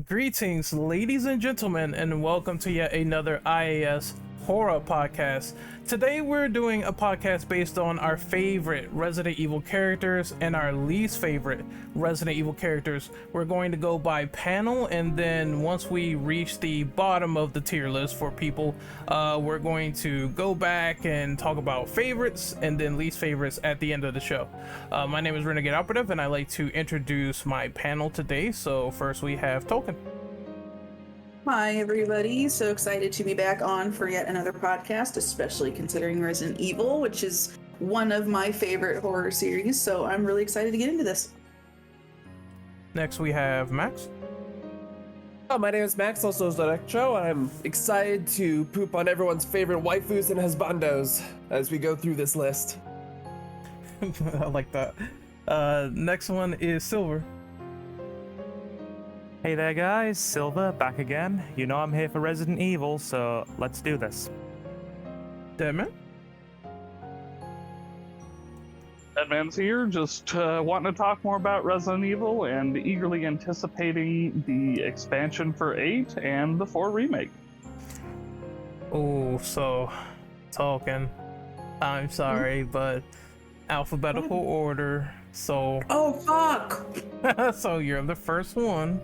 Greetings, ladies and gentlemen, and welcome to yet another IAS horror podcast. Today we're doing a podcast based on our favorite Resident Evil characters and our least favorite Resident Evil characters. We're going to go by panel, and then once we reach the bottom of the tier list for people, we're going to go back and talk about favorites and then least favorites at the end of the show. My name is Renegade Operative, and I'd like to introduce my panel today. So first we have Tolkien. Hi, everybody. So excited to be back on for yet another podcast, especially considering Resident Evil, which is one of my favorite horror series. So I'm really excited to get into this. Next we have Max. Oh, my name is Max, also as Electro. I'm excited to poop on everyone's favorite waifus and husbandos as we go through this list. I like that. Next one is Silver. Hey there guys, Silver back again. You know I'm here for Resident Evil, so let's do this. Deadman. Deadman's here, just wanting to talk more about Resident Evil and eagerly anticipating the expansion for 8 and the 4 remake. Oh, so Tolkien. I'm sorry, but alphabetical order. So. Oh, fuck! So you're the first one.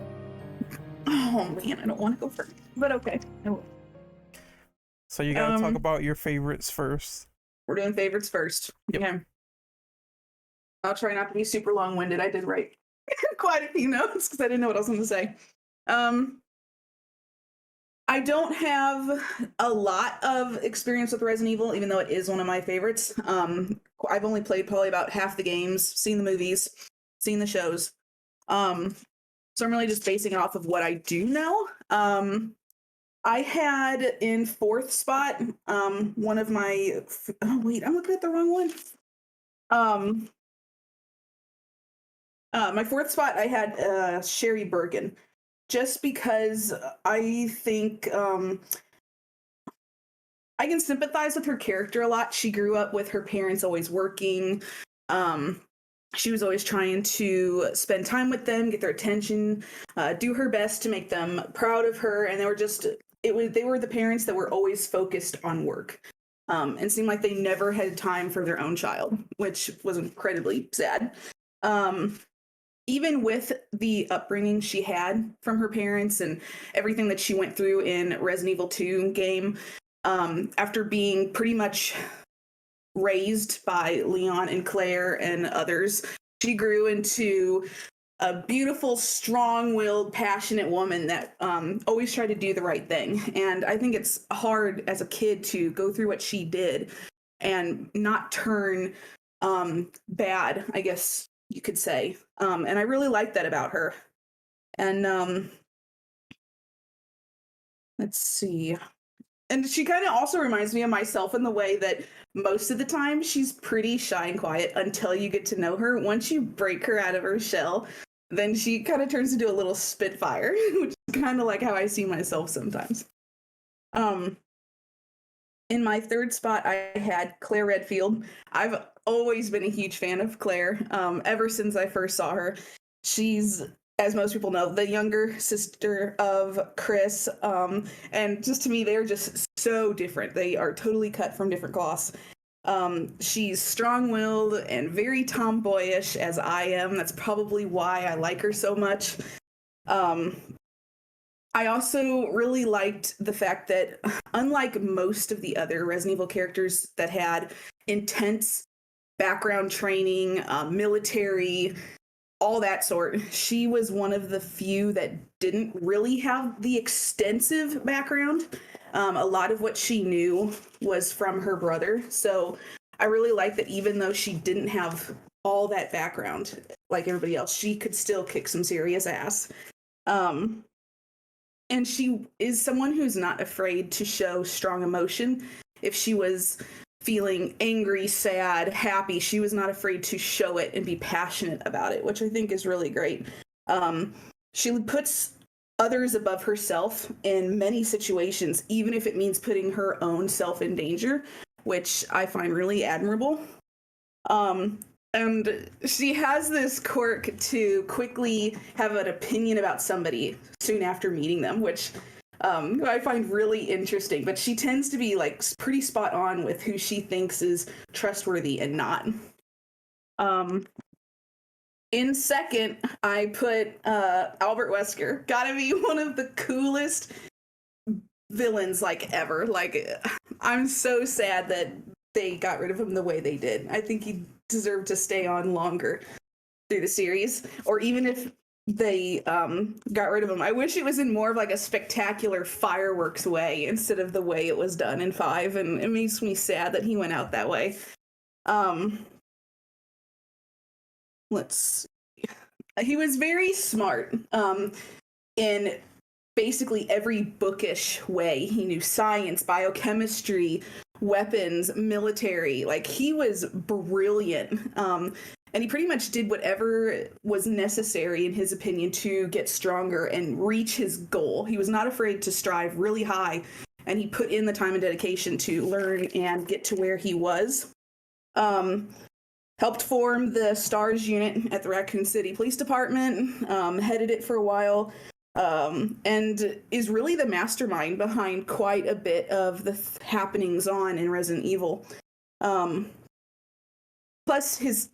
Oh, man, I don't want to go first, but okay. I will. So you gotta talk about your favorites first. We're doing favorites first. Yep. Okay. I'll try not to be super long-winded. I did write quite a few notes because I didn't know what else I was going to say. I don't have a lot of experience with Resident Evil, even though it is one of my favorites. I've only played probably about half the games, seen the movies, seen the shows. So I'm really just basing it off of what I do know. I had in fourth spot, one of my, oh wait, I'm looking at the wrong one. My fourth spot, I had Sherry Bergen, just because I think I can sympathize with her character a lot. She grew up with her parents always working. She was always trying to spend time with them, get their attention, do her best to make them proud of her. And they were the parents that were always focused on work, and seemed like they never had time for their own child, which was incredibly sad. Even with the upbringing she had from her parents and everything that she went through in Resident Evil 2 game, after being pretty much raised by Leon and Claire and others, she grew into a beautiful, strong-willed, passionate woman that always tried to do the right thing. And I think it's hard as a kid to go through what she did and not turn bad, I guess you could say. And I really like that about her. And let's see. And she kind of also reminds me of myself in the way that most of the time she's pretty shy and quiet until you get to know her. Once you break her out of her shell, then she kind of turns into a little spitfire, which is kind of like how I see myself sometimes. In my third spot, I had Claire Redfield. I've always been a huge fan of Claire, ever since I first saw her. She's, as most people know, the younger sister of Chris, and just to me, they're just so different. They are totally cut from different cloths. She's strong-willed and very tomboyish, as I am. That's probably why I like her so much. I also really liked the fact that, unlike most of the other Resident Evil characters that had intense background training, military, all that sort, she was one of the few that didn't really have the extensive background. A lot of what she knew was from her brother. So I really like that even though she didn't have all that background like everybody else, she could still kick some serious ass. And she is someone who's not afraid to show strong emotion. If she was feeling angry, sad, happy, she was not afraid to show it and be passionate about it, which I think is really great. She puts others above herself in many situations, even if it means putting her own self in danger, which I find really admirable. And she has this quirk to quickly have an opinion about somebody soon after meeting them, which I find really interesting. But she tends to be like pretty spot on with who she thinks is trustworthy and not. In second, I put Albert Wesker. Gotta be one of the coolest villains like ever. Like, I'm so sad that they got rid of him the way they did. I think he deserved to stay on longer through the series, or even if they got rid of him, I wish it was in more of like a spectacular fireworks way instead of the way it was done in 5, and it makes me sad that he went out that way. Let's see. He was very smart in basically every bookish way. He knew science, biochemistry, weapons, military. Like, he was brilliant. And he pretty much did whatever was necessary, in his opinion, to get stronger and reach his goal. He was not afraid to strive really high, and he put in the time and dedication to learn and get to where he was. Helped form the STARS unit at the Raccoon City Police Department, headed it for a while, and is really the mastermind behind quite a bit of the happenings on in Resident Evil. Plus, his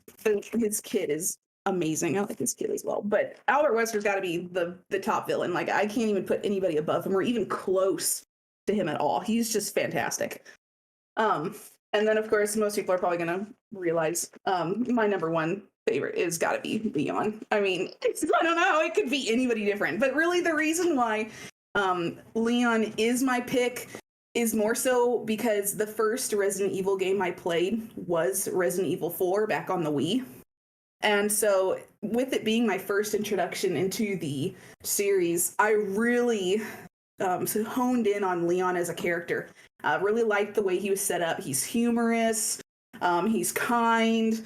kid is amazing. I like his kid as well. But Albert Wesker's got to be the top villain. Like, I can't even put anybody above him or even close to him at all. He's just fantastic. And then, of course, most people are probably going to realize my number one favorite is got to be Leon. I mean, I don't know. It could be anybody different. But really, the reason why Leon is my pick is more so because the first Resident Evil game I played was Resident Evil 4 back on the Wii. And so with it being my first introduction into the series, I really honed in on Leon as a character. Really liked the way he was set up. He's humorous. He's kind.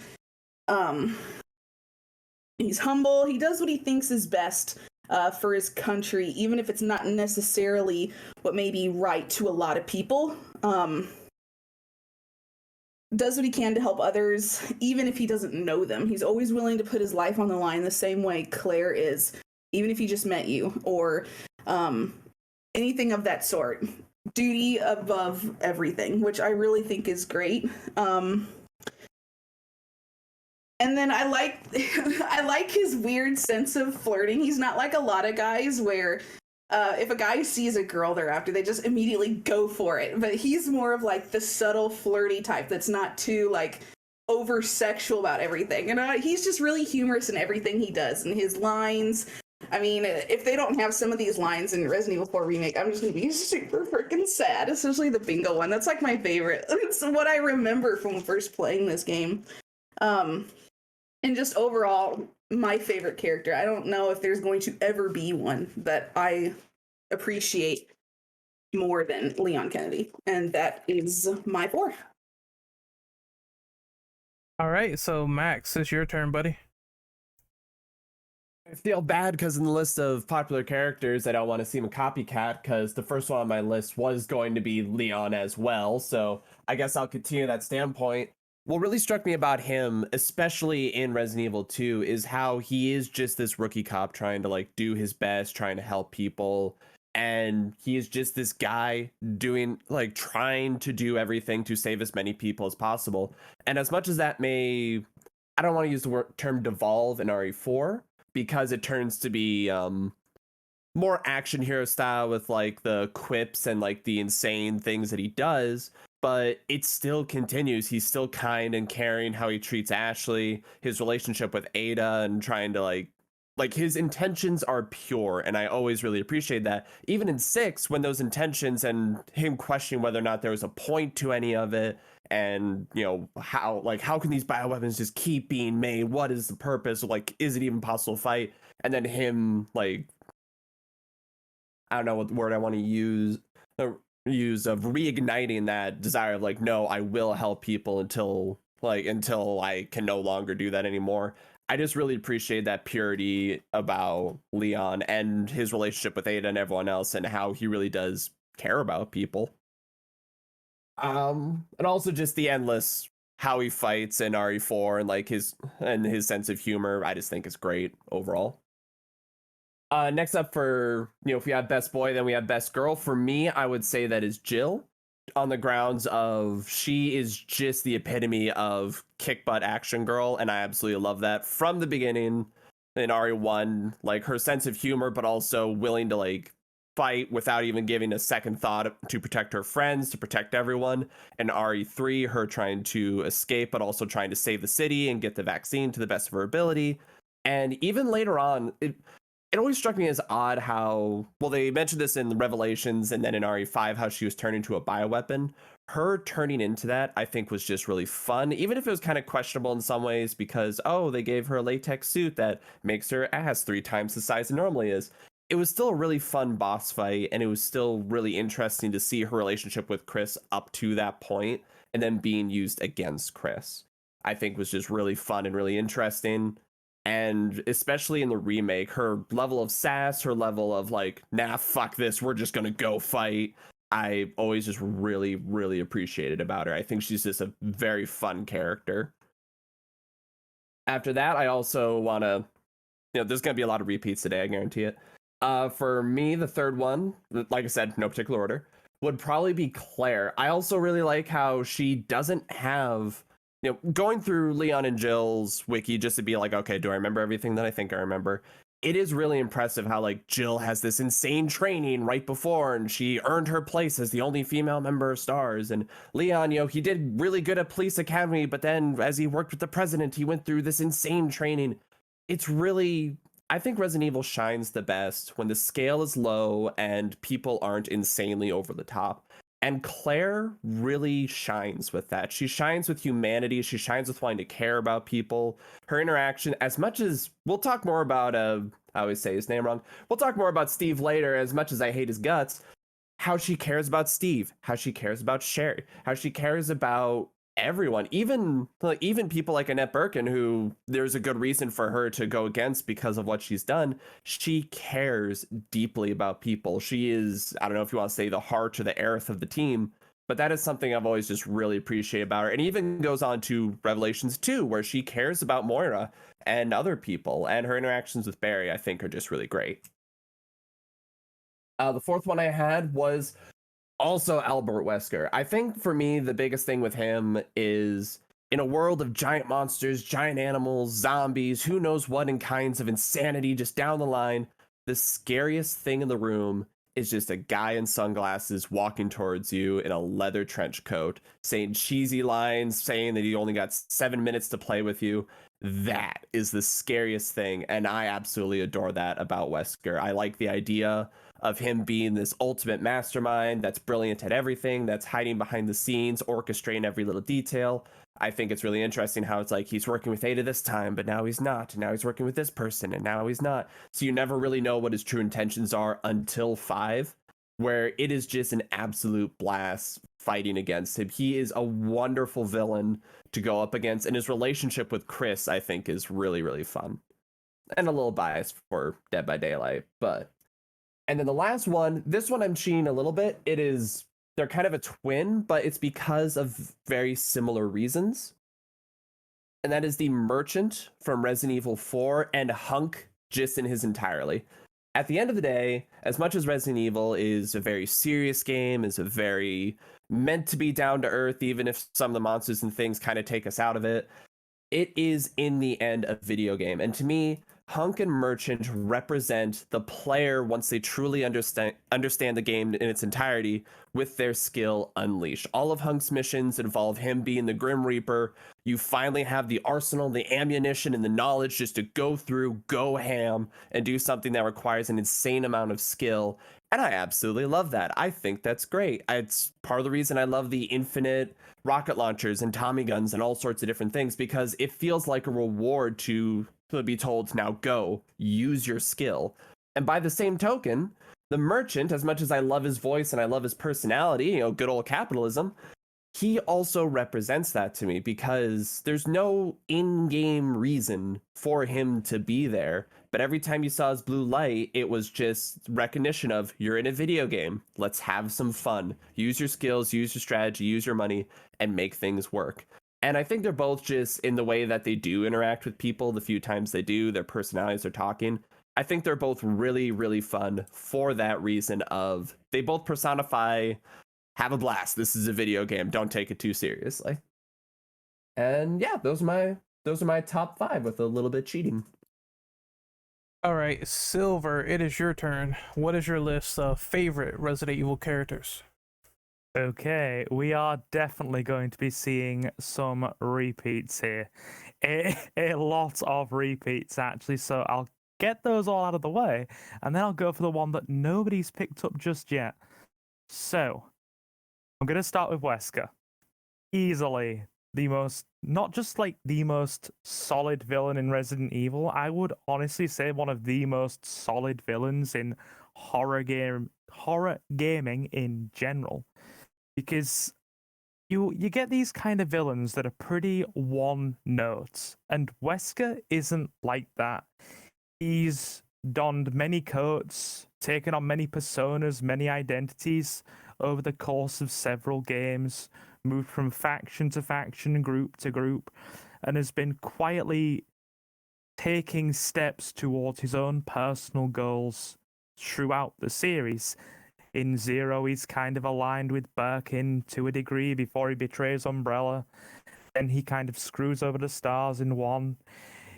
He's humble. He does what he thinks is best for his country, even if it's not necessarily what may be right to a lot of people. Does what he can to help others, even if he doesn't know them. He's always willing to put his life on the line the same way Claire is, even if he just met you, or anything of that sort. Duty above everything, which I really think is great. And then I like I like his weird sense of flirting. He's not like a lot of guys where if a guy sees a girl they're after, they just immediately go for it. But he's more of like the subtle flirty type that's not too like over sexual about everything. And he's just really humorous in everything he does, and his lines. I mean, if they don't have some of these lines in Resident Evil 4 Remake, I'm just going to be super freaking sad, especially the bingo one. That's like my favorite. It's what I remember from first playing this game. And just overall, my favorite character. I don't know if there's going to ever be one that I appreciate more than Leon Kennedy. And that is my 4. All right, so Max, it's your turn, buddy. I feel bad because in the list of popular characters, I don't want to seem a copycat because the first one on my list was going to be Leon as well. So I guess I'll continue that standpoint. What really struck me about him, especially in Resident Evil 2, is how he is just this rookie cop trying to like do his best, trying to help people. And he is just this guy doing like trying to do everything to save as many people as possible. And as much as that may, I don't want to use the term devolve in RE4, because it turns to be more action hero style with like the quips and like the insane things that he does, but it still continues. He's still kind and caring how he treats Ashley, his relationship with Aydah, and trying to like his intentions are pure, and I always really appreciate that. Even in 6, when those intentions and him questioning whether or not there was a point to any of it, and you know how can these bioweapons just keep being made, what is the purpose, like is it even possible to fight, and then him like, I don't know what word I want to use of reigniting that desire of like, no, I will help people until I can no longer do that anymore. I just really appreciate that purity about Leon and his relationship with Aydah and everyone else, and how he really does care about people. And also just the endless how he fights in RE4 and like his sense of humor, I just think is great overall. Next up for, if we have best boy, then we have best girl. For me, I would say that is Jill, on the grounds of she is just the epitome of kick butt action girl, and I absolutely love that from the beginning in RE1, like her sense of humor, but also willing to like fight without even giving a second thought to protect her friends, to protect everyone. In RE3, her trying to escape, but also trying to save the city and get the vaccine to the best of her ability. And even later on, it always struck me as odd how, well, they mentioned this in the Revelations and then in RE5, how she was turned into a bioweapon. Her turning into that, I think, was just really fun, even if it was kind of questionable in some ways because, oh, they gave her a latex suit that makes her ass 3 times the size it normally is. It was still a really fun boss fight, and it was still really interesting to see her relationship with Chris up to that point and then being used against Chris. I think was just really fun and really interesting. And especially in the remake, her level of sass, her level of like, nah, fuck this, we're just gonna go fight, I always just really, really appreciated about her. I think she's just a very fun character. After that, I also want to, there's going to be a lot of repeats today, I guarantee it. For me, the third one, like I said, no particular order, would probably be Claire. I also really like how she doesn't have, going through Leon and Jill's wiki just to be like, okay, do I remember everything that I think I remember? It is really impressive how like Jill has this insane training right before, and she earned her place as the only female member of STARS. And Leon, he did really good at police academy, but then as he worked with the president, he went through this insane training. It's really, I think Resident Evil shines the best when the scale is low and people aren't insanely over the top. And Claire really shines with that. She shines with humanity. She shines with wanting to care about people. Her interaction, as much as we'll talk more about, I always say his name wrong. We'll talk more about Steve later, as much as I hate his guts. How she cares about Steve, how she cares about Sherry, how she cares about everyone, even people like Annette Birkin, who there's a good reason for her to go against because of what she's done. She cares deeply about people. She is, I don't know if you want to say the heart or the Aerith of the team, but that is something I've always just really appreciated about her. And even goes on to Revelations 2, where she cares about Moira and other people, and her interactions with Barry, I think, are just really great. The fourth one I had was also Albert Wesker. I think for me, the biggest thing with him is, in a world of giant monsters, giant animals, zombies, who knows what, and kinds of insanity just down the line, the scariest thing in the room is just a guy in sunglasses walking towards you in a leather trench coat, saying cheesy lines, saying that he only got 7 minutes to play with you. That is the scariest thing, and I absolutely adore that about Wesker. I like the idea of him being this ultimate mastermind that's brilliant at everything, that's hiding behind the scenes, orchestrating every little detail. I think it's really interesting how it's like he's working with Aydah this time, but now he's not. And now he's working with this person, and now he's not. So you never really know what his true intentions are until 5, where it is just an absolute blast fighting against him. He is a wonderful villain to go up against, and his relationship with Chris, I think, is really, really fun. And a little biased for Dead by Daylight, but... And then the last one, this one I'm cheating a little bit. They're kind of a twin, but it's because of very similar reasons. And that is the Merchant from Resident Evil 4 and Hunk just in his entirety. At the end of the day, as much as Resident Evil is a very serious game, is a very meant to be down to earth, even if some of the monsters and things kind of take us out of it, it is in the end a video game. And to me, Hunk and Merchant represent the player once they truly understand the game in its entirety with their skill unleashed. All of Hunk's missions involve him being the Grim Reaper. You finally have the arsenal, the ammunition, and the knowledge just to go through, go ham, and do something that requires an insane amount of skill. And I absolutely love that. I think that's great. It's part of the reason I love the infinite rocket launchers and Tommy guns and all sorts of different things, because it feels like a reward to be told, now go, use your skill. And by the same token, the Merchant, as much as I love his voice and I love his personality, good old capitalism, he also represents that to me, because there's no in-game reason for him to be there. But every time you saw his blue light, it was just recognition of, you're in a video game. Let's have some fun. Use your skills, use your strategy, use your money, and make things work. And I think they're both just in the way that they do interact with people, the few times they do, their personalities are talking. I think they're both really, really fun for that reason of they both personify have a blast. This is a video game. Don't take it too seriously. And yeah, those are my top 5 with a little bit cheating. All right, Silver, it is your turn. What is your list of favorite Resident Evil characters? Okay, we are definitely going to be seeing some repeats here. A lot of repeats, actually, so I'll get those all out of the way, and then I'll go for the one that nobody's picked up just yet. So, I'm going to start with Wesker. Easily the most, not just like the most solid villain in Resident Evil, I would honestly say one of the most solid villains in horror gaming in general. Because you get these kind of villains that are pretty one note, and Wesker isn't like that. He's donned many coats, taken on many personas, many identities over the course of several games, moved from faction to faction, group to group, and has been quietly taking steps towards his own personal goals throughout the series. In Zero, he's kind of aligned with Bergen to a degree before he betrays Umbrella. Then he kind of screws over the stars in 1.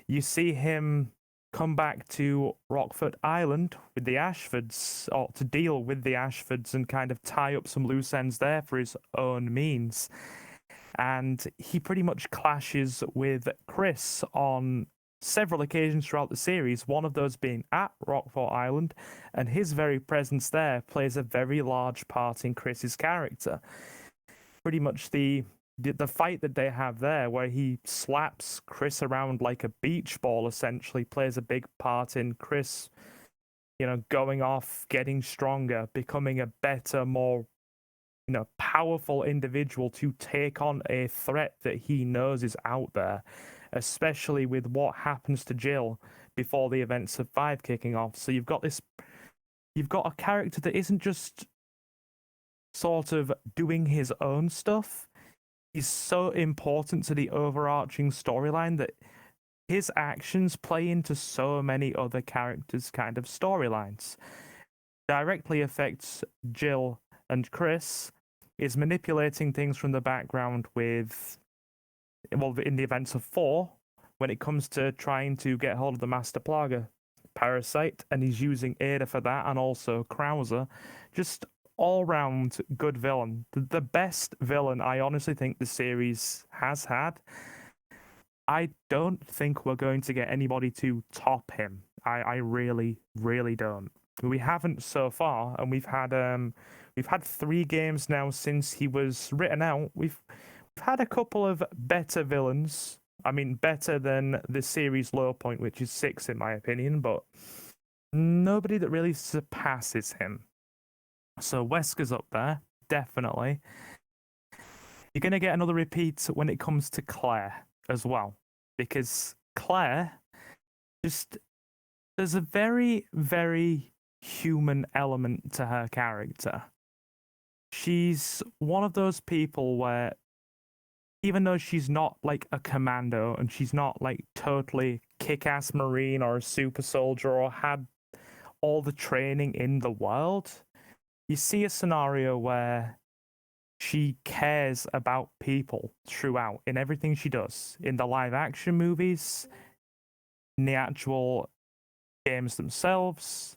You see him come back to Rockford Island with the Ashfords, or to deal with the Ashfords and kind of tie up some loose ends there for his own means. And he pretty much clashes with Chris on several occasions throughout the series, one of those being at Rockford Island, and his very presence there plays a very large part in Chris's character. Pretty much the fight that they have there, where he slaps Chris around like a beach ball, essentially plays a big part in Chris, going off, getting stronger, becoming a better, more, powerful individual to take on a threat that he knows is out there, especially with what happens to Jill before the events of 5 kicking off. So you've got a character that isn't just sort of doing his own stuff. He's so important to the overarching storyline that his actions play into so many other characters' kind of storylines. Directly affects Jill and Chris, is manipulating things from the background with, in the events of 4, when it comes to trying to get hold of the Master Plaga Parasite, and he's using Aydah for that, and also Krauser. Just all-round good villain. The best villain I honestly think the series has had. I don't think we're going to get anybody to top him. I really, really don't. We haven't so far, and we've had 3 games now since he was written out. We've had a couple of better villains. I mean, better than the series low point, which is 6 in my opinion, but nobody that really surpasses him. So Wesker's up there, definitely. You're going to get another repeat when it comes to Claire as well, because Claire there's a very, very human element to her character. She's one of those people where, even though she's not like a commando and she's not like totally kick-ass Marine or a super soldier or had all the training in the world, you see a scenario where she cares about people throughout in everything she does, in the live action movies, in the actual games themselves,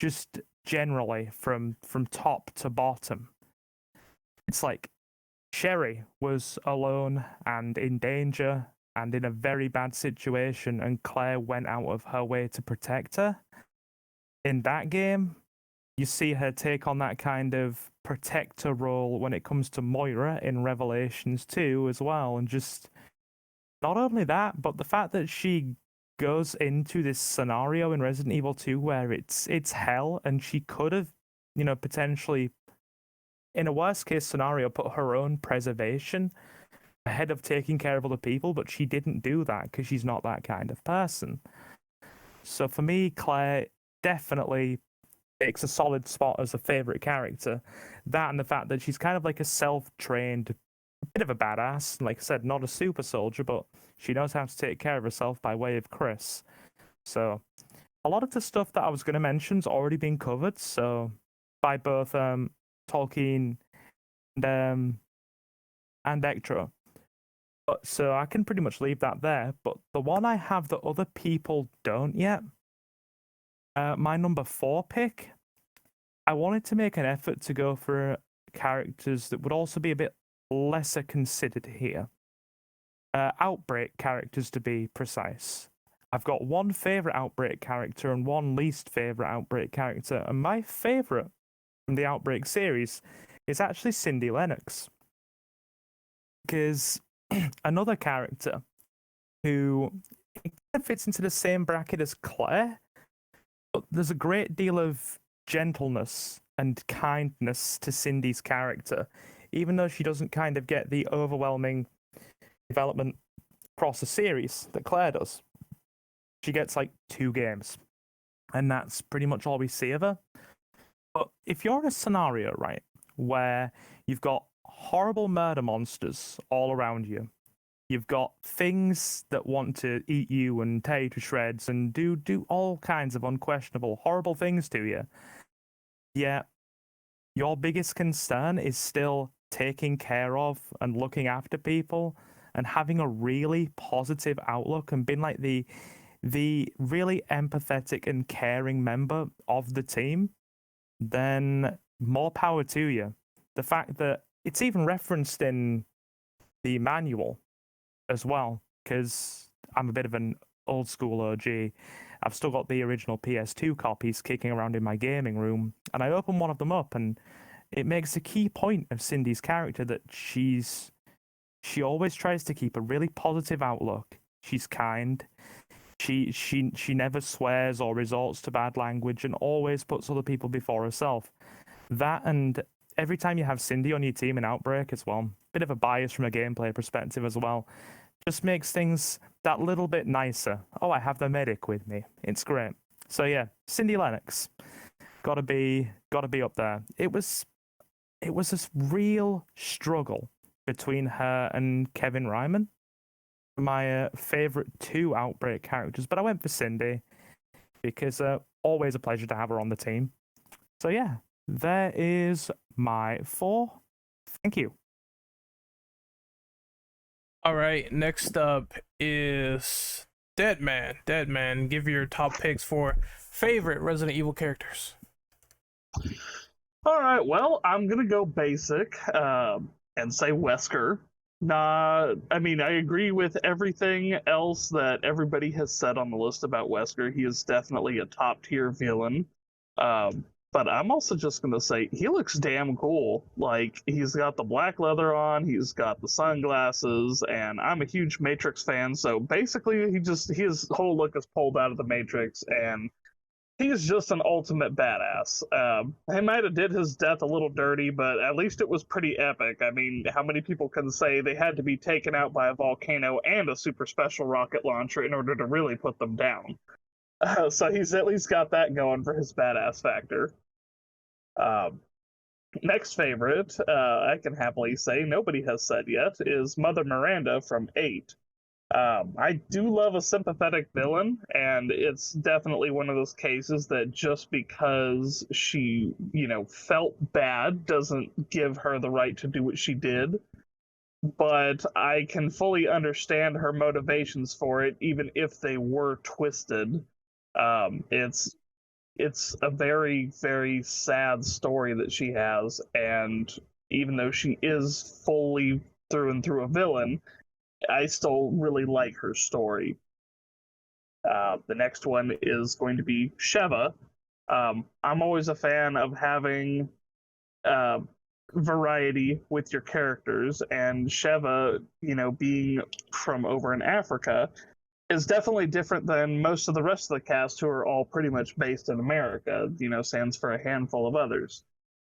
just generally from top to bottom. It's like Sherry was alone and in danger and in a very bad situation, and Claire went out of her way to protect her. In that game, you see her take on that kind of protector role when it comes to Moira in Revelations 2 as well. And just not only that, but the fact that she goes into this scenario in Resident Evil 2 where it's hell, and she could have, potentially, in a worst case scenario, put her own preservation ahead of taking care of other people, but she didn't do that because she's not that kind of person. So for me, Claire definitely takes a solid spot as a favorite character. That and the fact that she's kind of like a self-trained a bit of a badass. Like I said, not a super soldier, but she knows how to take care of herself by way of Chris. So a lot of the stuff that I was going to mention's already been covered. So by both Tolkien and Ectra. But so I can pretty much leave that there. But the one I have that other people don't yet, my number 4 pick, I wanted to make an effort to go for characters that would also be a bit lesser considered here. Outbreak characters, to be precise. I've got one favorite Outbreak character and one least favorite Outbreak character, and my favorite from the Outbreak series is actually Cindy Lennox. Because another character who kind of fits into the same bracket as Claire, but there's a great deal of gentleness and kindness to Cindy's character, even though she doesn't kind of get the overwhelming development across the series that Claire does. She gets like 2 games, and that's pretty much all we see of her. But if you're in a scenario, right, where you've got horrible murder monsters all around you, you've got things that want to eat you and tear you to shreds and do all kinds of unquestionable, horrible things to you, yet your biggest concern is still taking care of and looking after people and having a really positive outlook and being like the really empathetic and caring member of the team, then more power to you. The fact that it's even referenced in the manual as well, because I'm a bit of an old school OG. I've still got the original PS2 copies kicking around in my gaming room, and I open one of them up, and it makes a key point of Cindy's character that she always tries to keep a really positive outlook. She's kind. She never swears or resorts to bad language and always puts other people before herself. That, and every time you have Cindy on your team in Outbreak as well, bit of a bias from a gameplay perspective as well, just makes things that little bit nicer. Oh, I have the medic with me. It's great. So yeah, Cindy Lennox, gotta be up there. It was this real struggle between her and Kevin Ryman, my favorite 2 Outbreak characters, but I went for Cindy because always a pleasure to have her on the team. So yeah, there is my 4. Thank you. All right, next up is Deadman. Deadman, give your top picks for favorite Resident Evil characters. All right, well, I'm gonna go basic and say Wesker. Nah, I mean, I agree with everything else that everybody has said on the list about Wesker. He is definitely a top tier villain. But I'm also just gonna say he looks damn cool. Like, he's got the black leather on, he's got the sunglasses, and I'm a huge Matrix fan. So basically, his whole look is pulled out of the Matrix, and he's just an ultimate badass. He might have did his death a little dirty, but at least it was pretty epic. I mean, how many people can say they had to be taken out by a volcano and a super special rocket launcher in order to really put them down? So he's at least got that going for his badass factor. Next favorite, I can happily say nobody has said yet, is Mother Miranda from 8. I do love a sympathetic villain, and it's definitely one of those cases that just because she, felt bad doesn't give her the right to do what she did. But I can fully understand her motivations for it, even if they were twisted. It's a very, very sad story that she has, and even though she is fully through and through a villain, I still really like her story. The next one is going to be Sheva. I'm always a fan of having variety with your characters, and Sheva, being from over in Africa, is definitely different than most of the rest of the cast, who are all pretty much based in America, sans for a handful of others.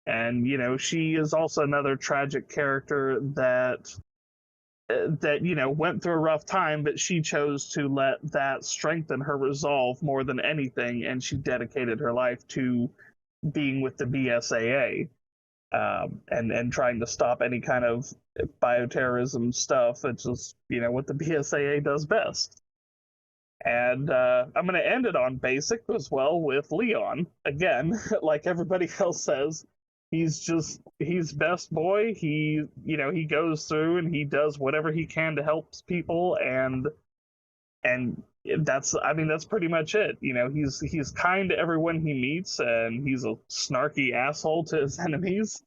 And, she is also another tragic character that went through a rough time, but she chose to let that strengthen her resolve more than anything, and she dedicated her life to being with the BSAA. and trying to stop any kind of bioterrorism stuff. It's just, what the BSAA does best. And I'm going to end it on basic as well with Leon. Again, like everybody else says, he's best boy. He goes through and he does whatever he can to help people, and that's pretty much it. He's kind to everyone he meets, and he's a snarky asshole to his enemies.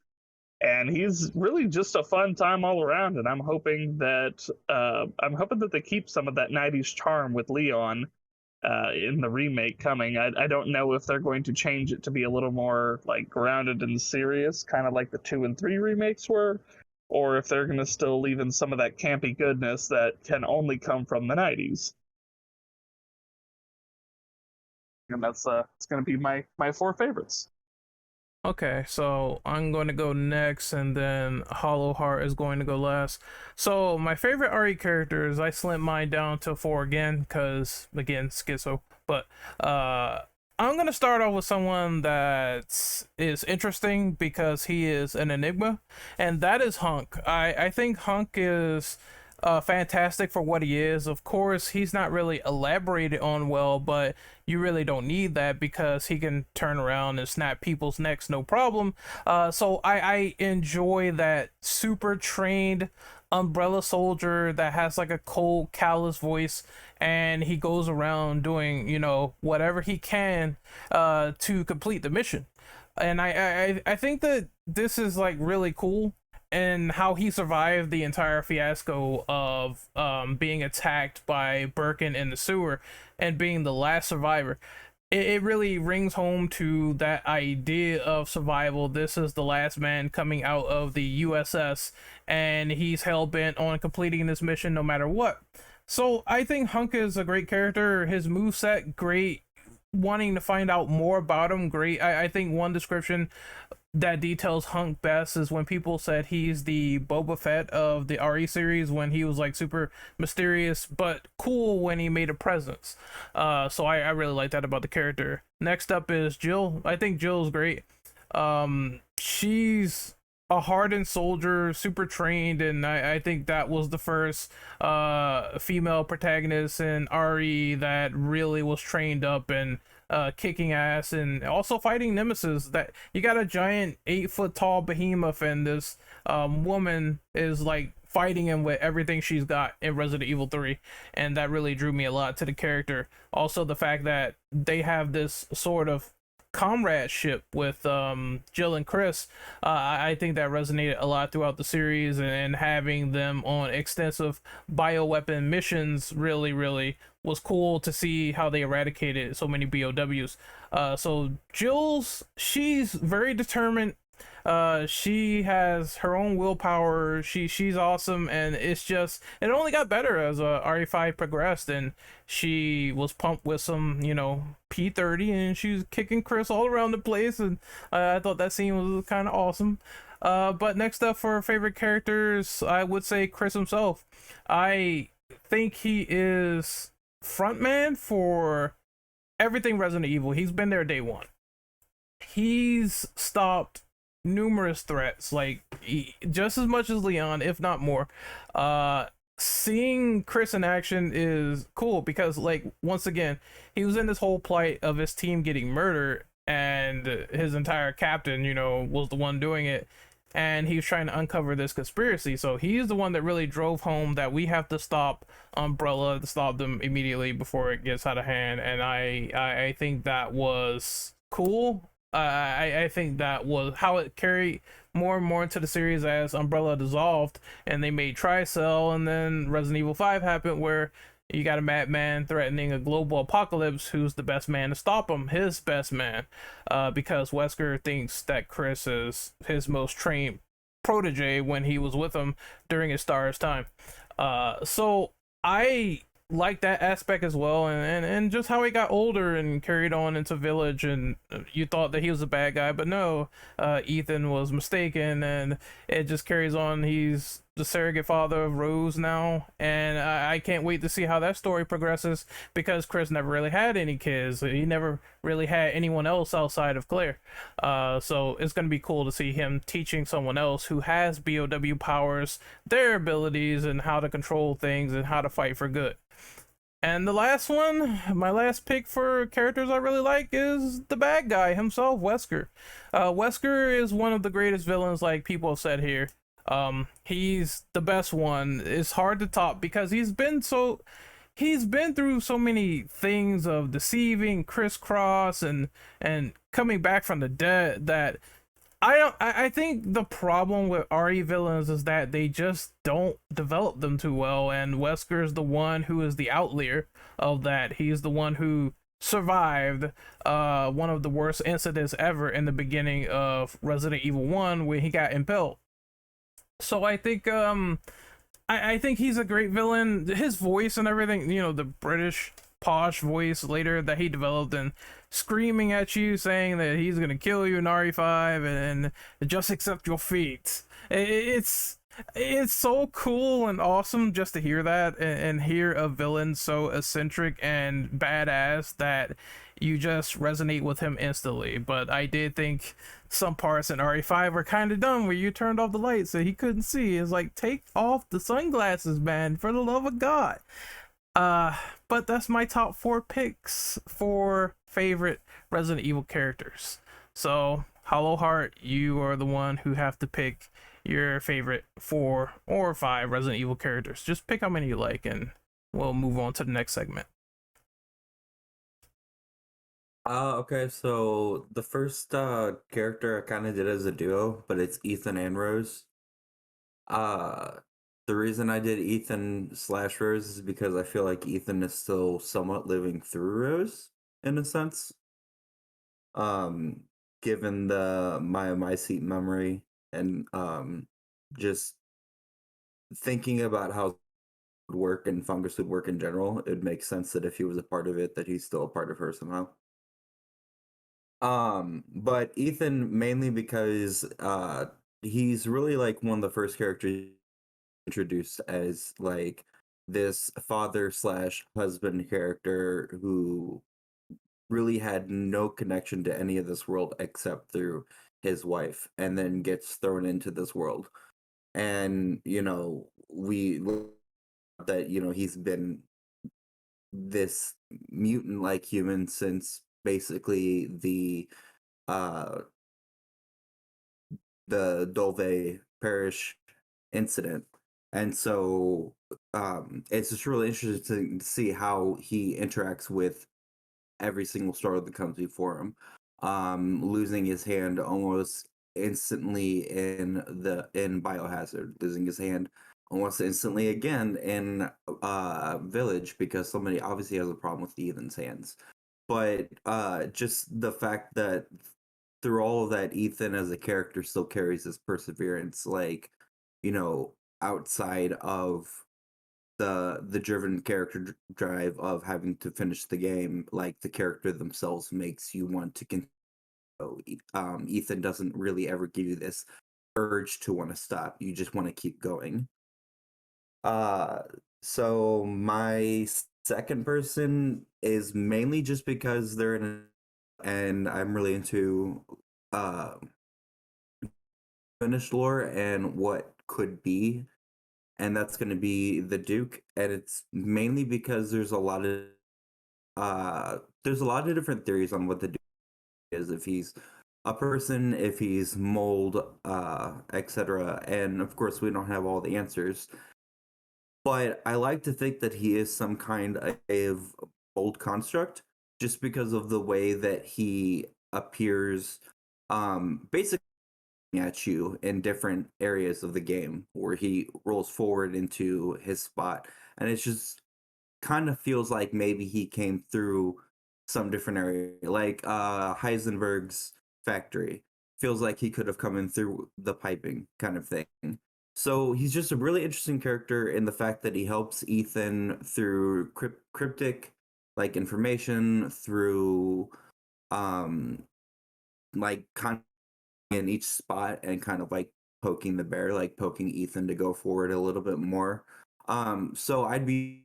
And he's really just a fun time all around, and I'm hoping that they keep some of that '90s charm with Leon in the remake coming. I don't know if they're going to change it to be a little more like grounded and serious, kind of like the 2 and 3 remakes were, or if they're going to still leave in some of that campy goodness that can only come from the '90s. And that's it's going to be my 4 favorites. Okay, so I'm going to go next, and then Hollow Heart is going to go last. So my favorite RE characters, I slimmed mine down to 4 again, because, again, schizo. But I'm going to start off with someone that is interesting because he is an enigma, and that is Hunk. I think Hunk is fantastic for what he is. Of course, he's not really elaborated on well, but you really don't need that because he can turn around and snap people's necks no problem. So I enjoy that super trained umbrella soldier that has like a cold, callous voice, and he goes around doing, whatever he can to complete the mission. And I think that this is like really cool, and how he survived the entire fiasco of being attacked by Bergen in the sewer and being the last survivor. It really rings home to that idea of survival. This is the last man coming out of the USS, and he's hell-bent on completing this mission no matter what. So I think Hunk is a great character. His moveset, great. Wanting to find out more about him, great. I think one description that details Hunk best is when people said he's the Boba Fett of the RE series, when he was like super mysterious but cool when he made a presence. So I really like that about the character. Next up is Jill. I think Jill's great. She's a hardened soldier, super trained, and I think that was the first female protagonist in RE that really was trained up and kicking ass, and also fighting nemesis. That you got a giant 8-foot tall behemoth, and this woman is like fighting him with everything she's got in Resident Evil 3, and that really drew me a lot to the character. Also the fact that they have this sort of comradeship with Jill and Chris, I think that resonated a lot throughout the series, and having them on extensive bioweapon missions really was cool to see how they eradicated so many BOWs. So she's very determined. She has her own willpower. She's awesome, and it only got better as RE5 progressed, and she was pumped with some P30, and she was kicking Chris all around the place, and I thought that scene was kind of awesome. But next up for favorite characters, I would say Chris himself. I think he is frontman for everything Resident Evil. He's been there day one. He's stopped numerous threats, like just as much as Leon, if not more. Seeing Chris in action is cool because, like, once again, he was in this whole plight of his team getting murdered, and his entire captain, was the one doing it, and he was trying to uncover this conspiracy. So he's the one that really drove home that we have to stop Umbrella, to stop them immediately before it gets out of hand. And I think that was cool. I think that was how it carried more and more into the series as Umbrella dissolved and they made Tricell, and then Resident Evil 5 happened, where you got a madman threatening a global apocalypse. Who's the best man to stop him? His best man, because Wesker thinks that Chris is his most trained protege when he was with him during his STARS time. So I like that aspect as well, and just how he got older and carried on into Village, and you thought that he was a bad guy, but no, Ethan was mistaken, and it just carries on. He's the surrogate father of Rose now, and I can't wait to see how that story progresses because Chris never really had any kids. He never really had anyone else outside of Claire. So it's gonna be cool to see him teaching someone else who has BOW powers, their abilities, and how to control things and how to fight for good. And the last one, my last pick for characters I really like is the bad guy himself, Wesker. Wesker is one of the greatest villains, like people have said here. He's the best one. It's hard to top because he's been through so many things of deceiving, crisscross, and coming back from the dead that I think the problem with RE villains is that they just don't develop them too well, and Wesker is the one who is the outlier of that. He's the one who survived one of the worst incidents ever in the beginning of Resident Evil 1 when he got impaled. So I think I think he's a great villain. His voice and everything, you know, the British posh voice later that he developed and screaming at you saying that he's gonna kill you in RE5 and just accept your fate. It's so cool and awesome just to hear that and hear a villain so eccentric and badass that you just resonate with him instantly. But I did think some parts in RE5 were kind of dumb where you turned off the lights so he couldn't see. It's like, take off the sunglasses, man, for the love of God. But that's my top 4 picks for favorite Resident Evil characters. So, Hollow Heart, you are the one who have to pick your favorite 4 or 5 Resident Evil characters. Just pick how many you like, and we'll move on to the next segment. Okay, so the first character I kind of did as a duo, but it's Ethan and Rose. The reason I did Ethan / Rose is because I feel like Ethan is still somewhat living through Rose in a sense. Given the my seat memory and just thinking about how it would work and Fungus would work in general, it makes sense that if he was a part of it, that he's still a part of her somehow. But Ethan mainly because he's really like one of the first characters introduced as like this father / husband character who really had no connection to any of this world except through his wife, and then gets thrown into this world. And you know, we that you know he's been this mutant like human since basically uh the Dove Parish incident. And so it's just really interesting to see how he interacts with every single story that comes before him. Losing his hand almost instantly in Biohazard, losing his hand almost instantly again in Village because somebody obviously has a problem with Ethan's hands. But just the fact that through all of that, Ethan as a character still carries this perseverance, like, you know, outside of the driven character drive of having to finish the game, like the character themselves makes you want to continue. Ethan doesn't really ever give you this urge to want to stop. You just want to keep going. So my second person is mainly just because they're in and I'm really into finished lore and what could be, and that's going to be the Duke. And it's mainly because there's a lot of different theories on what the Duke is, if he's a person, if he's mold, etc. And of course we don't have all the answers, but I like to think that he is some kind of old construct just because of the way that he appears basically at you in different areas of the game where he rolls forward into his spot, and it just kind of feels like maybe he came through some different area, like Heisenberg's factory. Feels like he could have come in through the piping kind of thing. So he's just a really interesting character in the fact that he helps Ethan through cryptic like information, through like in each spot and kind of like poking the bear, like poking Ethan to go forward a little bit more. So I'd be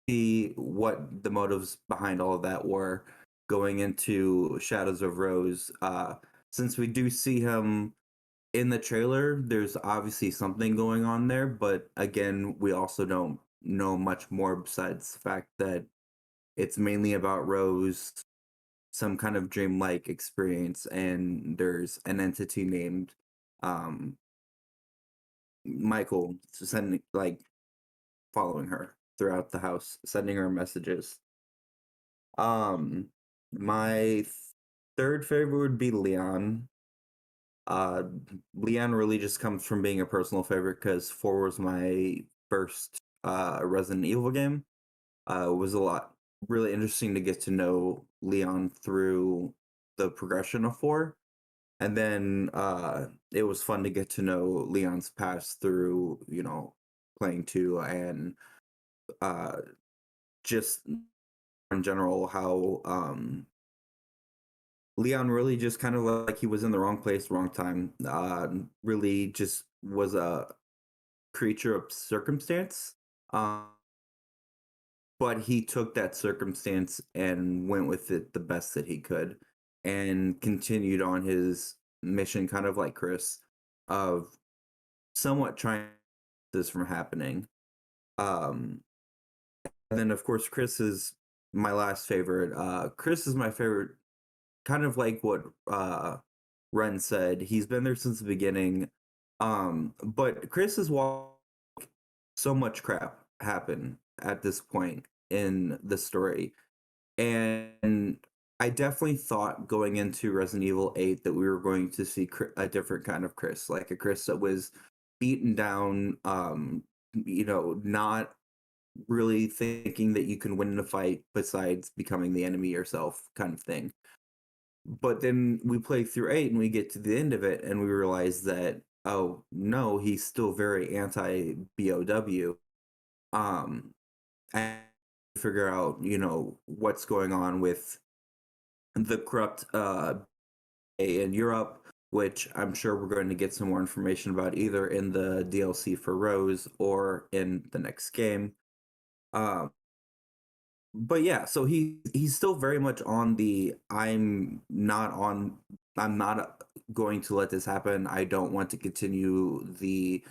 see what the motives behind all of that were going into Shadows of Rose. Since we do see him in the trailer, there's obviously something going on there, but again, we also don't know much more besides the fact that it's mainly about Rose, some kind of dreamlike experience, and there's an entity named um Michael sending like following her throughout the house, sending her messages. Um my third favorite would be Leon. Uh Leon really just comes from being a personal favorite because 4 was my first Resident Evil game. It was a lot really interesting to get to know Leon through the progression of 4. And then it was fun to get to know Leon's past through, playing 2 and uh just in general how Leon really just kind of like he was in the wrong place, wrong time. Really just was a creature of circumstance. Um but he took that circumstance and went with it the best that he could and continued on his mission, kind of like Chris, of somewhat trying this from happening. um and then of course Chris is my last favorite. Chris is my favorite, kind of like what Ren said. He's been there since the beginning. But Chris is so much crap happen at this point in the story. And I definitely thought going into Resident Evil 8 that we were going to see a different kind of Chris, like a Chris that was beaten down, not really thinking that you can win in a fight besides becoming the enemy yourself, kind of thing. But then we play through 8 and we get to the end of it and we realize that, oh no, he's still very anti BOW. And figure out, what's going on with the corrupt in Europe, which I'm sure we're going to get some more information about either in the DLC for Rose or in the next game. Um, but yeah, so he's still very much on the I'm not going to let this happen. I don't want to continue the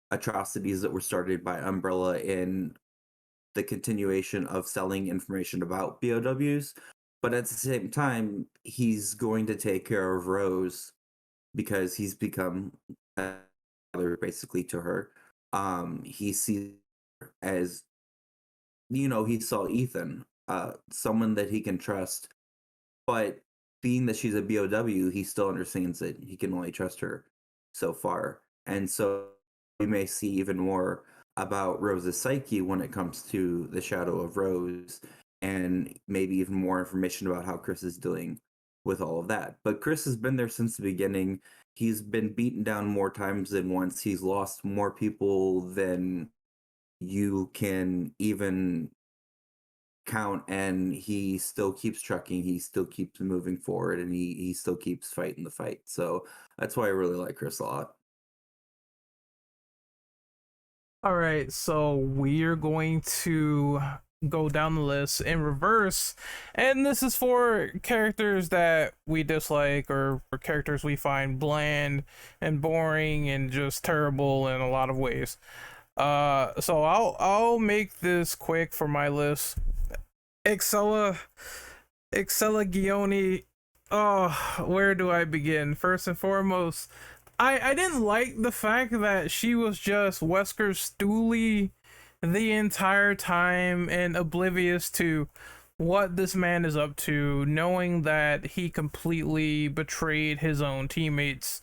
atrocities that were started by Umbrella in the continuation of selling information about BOWs. But at the same time, he's going to take care of Rose because he's become a father basically to her. He sees her as, he saw Ethan, someone that he can trust. But being that she's a BOW, he still understands that he can only trust her so far. And so we may see even more about Rose's psyche when it comes to the Shadow of Rose, and maybe even more information about how Chris is dealing with all of that. But Chris has been there since the beginning. He's been beaten down more times than once. He's lost more people than you can even count, and he still keeps trucking, he still keeps moving forward, and he still keeps fighting the fight. So that's why I really like Chris a lot. All right, so we're going to go down the list in reverse, and this is for characters that we dislike or for characters we find bland and boring and just terrible in a lot of ways. So I'll make this quick for my list. Excella Gioni. Oh, where do I begin? First and foremost, I didn't like the fact that she was just Wesker's stoolie the entire time and oblivious to what this man is up to, knowing that he completely betrayed his own teammates,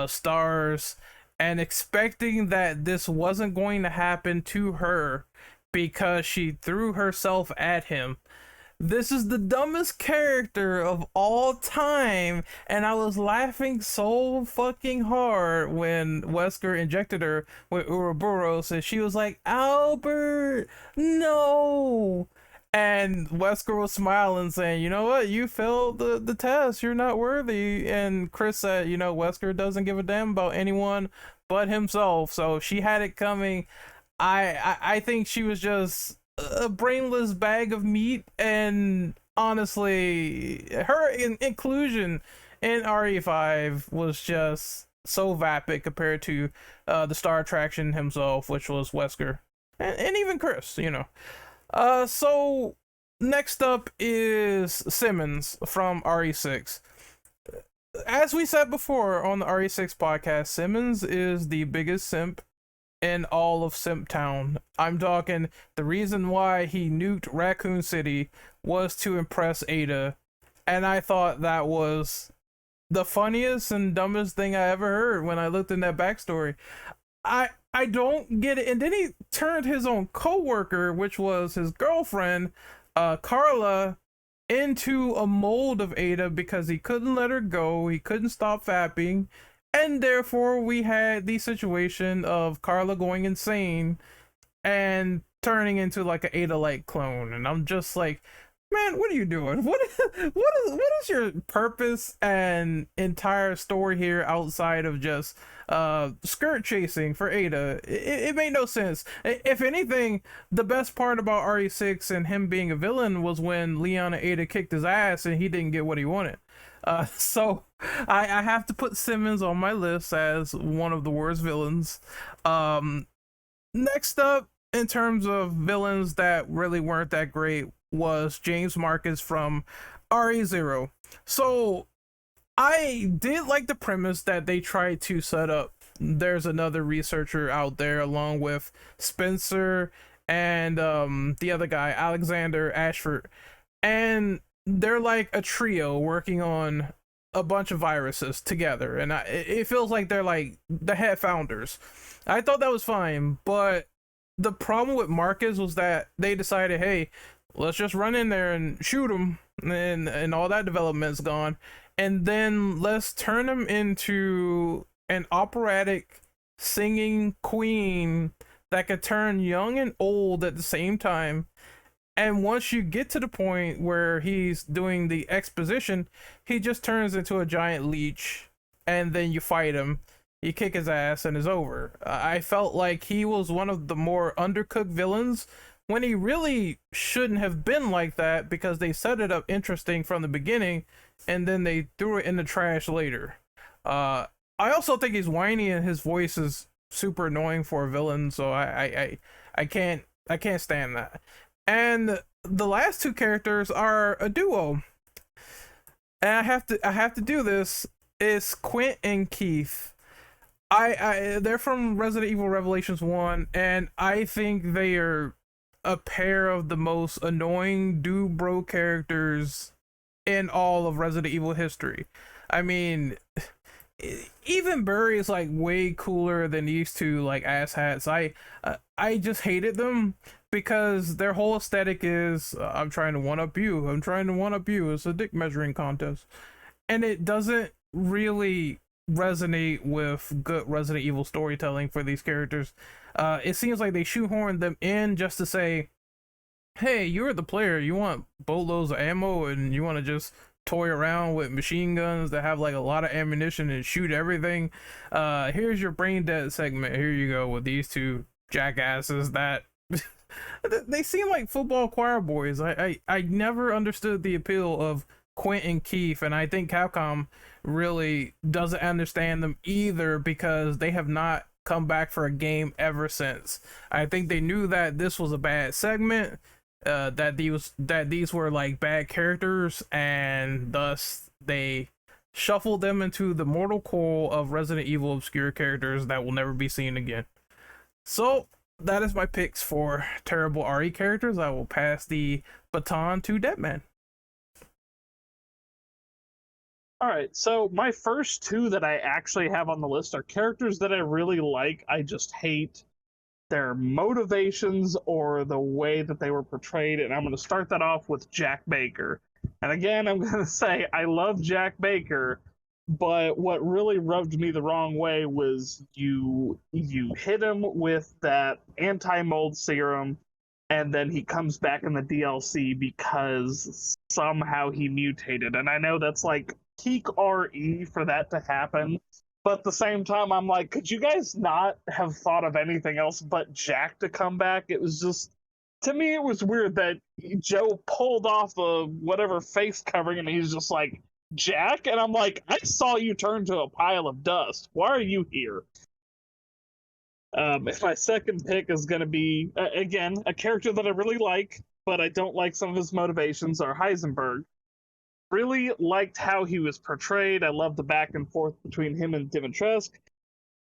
stars, and expecting that this wasn't going to happen to her because she threw herself at him. This is the dumbest character of all time, and I was laughing so fucking hard when Wesker injected her with Ouroboros and she was like, Albert, no! And Wesker was smiling, saying, "You know what? You failed the test. You're not worthy." And Chris said, "You know, Wesker doesn't give a damn about anyone but himself." So she had it coming. I think she was just a brainless bag of meat, and honestly, her inclusion in RE5 was just so vapid compared to the star attraction himself, which was Wesker, and even Chris, you know. So next up is Simmons from RE6. As we said before on the RE6 podcast, Simmons is the biggest simp in all of Simp Town. I'm talking the reason why he nuked Raccoon City was to impress Aydah, and I thought that was the funniest and dumbest thing I ever heard when I looked in that backstory. I don't get it. And then he turned his own co-worker, which was his girlfriend, Carla, into a mold of Aydah because he couldn't let her go. He couldn't stop fapping. And therefore, we had the situation of Carla going insane and turning into like an Aydah-like clone. And I'm just like, man, what are you doing? What is your purpose and entire story here outside of just skirt chasing for Aydah? It made no sense. If anything, the best part about RE6 and him being a villain was when Leon and Aydah kicked his ass and he didn't get what he wanted. So I have to put Simmons on my list as one of the worst villains. Next up, in terms of villains that really weren't that great, was James Marcus from RE0. So I did like the premise that they tried to set up. There's another researcher out there along with Spencer and the other guy, Alexander Ashford. And they're like a trio working on a bunch of viruses together. And it feels like they're like the head founders. I thought that was fine, but the problem with Marcus was that they decided, hey, let's just run in there and shoot him, and all that development's gone, and then let's turn him into an operatic singing queen that could turn young and old at the same time. And once you get to the point where he's doing the exposition, he just turns into a giant leech, and then you fight him, you kick his ass, and it's over. I felt like he was one of the more undercooked villains when he really shouldn't have been like that, because they set it up interesting from the beginning and then they threw it in the trash later. I also think he's whiny and his voice is super annoying for a villain, so I can't stand that. And the last two characters are a duo, and I have to do this. It's Quint and Keith. They're from Resident Evil Revelations 1, and I think they are a pair of the most annoying dude bro characters in all of Resident Evil history. I mean, even Barry is like way cooler than these two like asshats. I just hated them because their whole aesthetic is I'm trying to one up you. I'm trying to one up you. It's a dick measuring contest, and it doesn't really resonate with good Resident Evil storytelling for these characters. It seems like they shoehorned them in just to say, hey, you're the player, you want boatloads of ammo and you want to just toy around with machine guns that have like a lot of ammunition and shoot everything. Here's your brain dead segment. Here you go with these two jackasses that they seem like football choir boys. I never understood the appeal of Quint and Keith, and I think Capcom really doesn't understand them either because they have not come back for a game ever since. I think they knew that this was a bad segment, that these were like bad characters, and thus they shuffled them into the mortal coil of Resident Evil obscure characters that will never be seen again. So that is my picks for terrible RE characters. I will pass the baton to Deadman. All right, so my first two that I actually have on the list are characters that I really like. I just hate their motivations or the way that they were portrayed, and I'm going to start that off with Jack Baker. And again, I'm going to say I love Jack Baker, but what really rubbed me the wrong way was you hit him with that anti-mold serum, and then he comes back in the DLC because somehow he mutated. And I know that's like peak RE for that to happen, but at the same time, I'm like, could you guys not have thought of anything else but Jack to come back? It was just, to me, it was weird that Joe pulled off the whatever face covering and he's just like, Jack? And I'm like, I saw you turn to a pile of dust. Why are you here? My second pick is going to be, again, a character that I really like, but I don't like some of his motivations, are Heisenberg. Really liked how he was portrayed. I love the back and forth between him and Dimitrescu,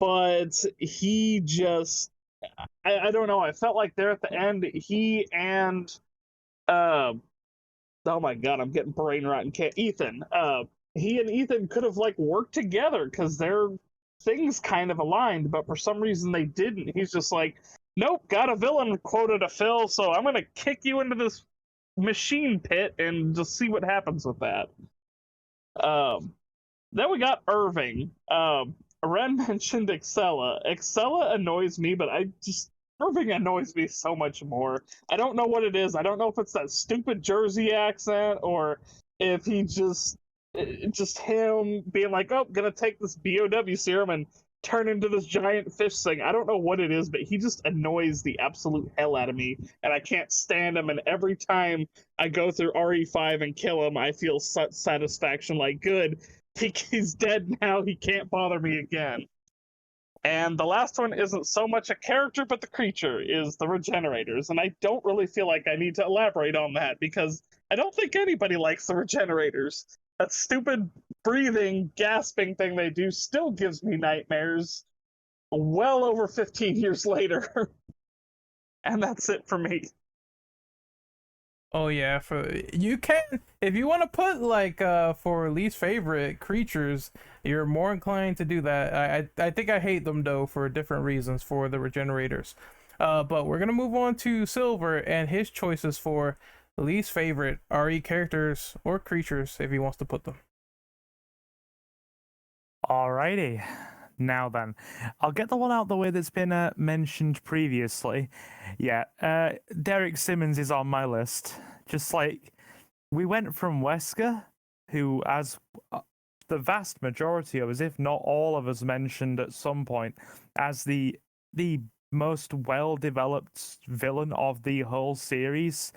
but he just, I don't know. I felt like there at the end, he and, oh my god, I'm getting brain rot. Ethan. He and Ethan could have like worked together because their things kind of aligned, but for some reason they didn't. He's just like, nope, got a villain quota to fill, so I'm gonna kick you into this machine pit and just see what happens with that. Then we got Irving. Ren mentioned Excella. Excella annoys me, but Irving annoys me so much more. I don't know what it is. I don't know if it's that stupid Jersey accent or if he just him being like, oh, gonna take this BOW serum and turn into this giant fish thing. I don't know what it is, but he just annoys the absolute hell out of me, and I can't stand him. And every time I go through RE5 and kill him, I feel satisfaction, like, good, he's dead now, he can't bother me again. And the last one isn't so much a character, but the creature is the Regenerators. And I don't really feel like I need to elaborate on that because I don't think anybody likes the Regenerators. That stupid breathing, gasping thing they do still gives me nightmares well over 15 years later. And that's it for me. Oh yeah, you can, if you want to put like for least favorite creatures, you're more inclined to do that. I think I hate them though for different reasons for the Regenerators. But we're gonna move on to Silver and his choices for least favorite RE characters or creatures if he wants to put them. Alrighty. Now then, I'll get the one out the way that's been mentioned previously. Yeah, Derek Simmons is on my list. Just like, we went from Wesker, who, as the vast majority of us, if not all of us, mentioned at some point, as the most well-developed villain of the whole series,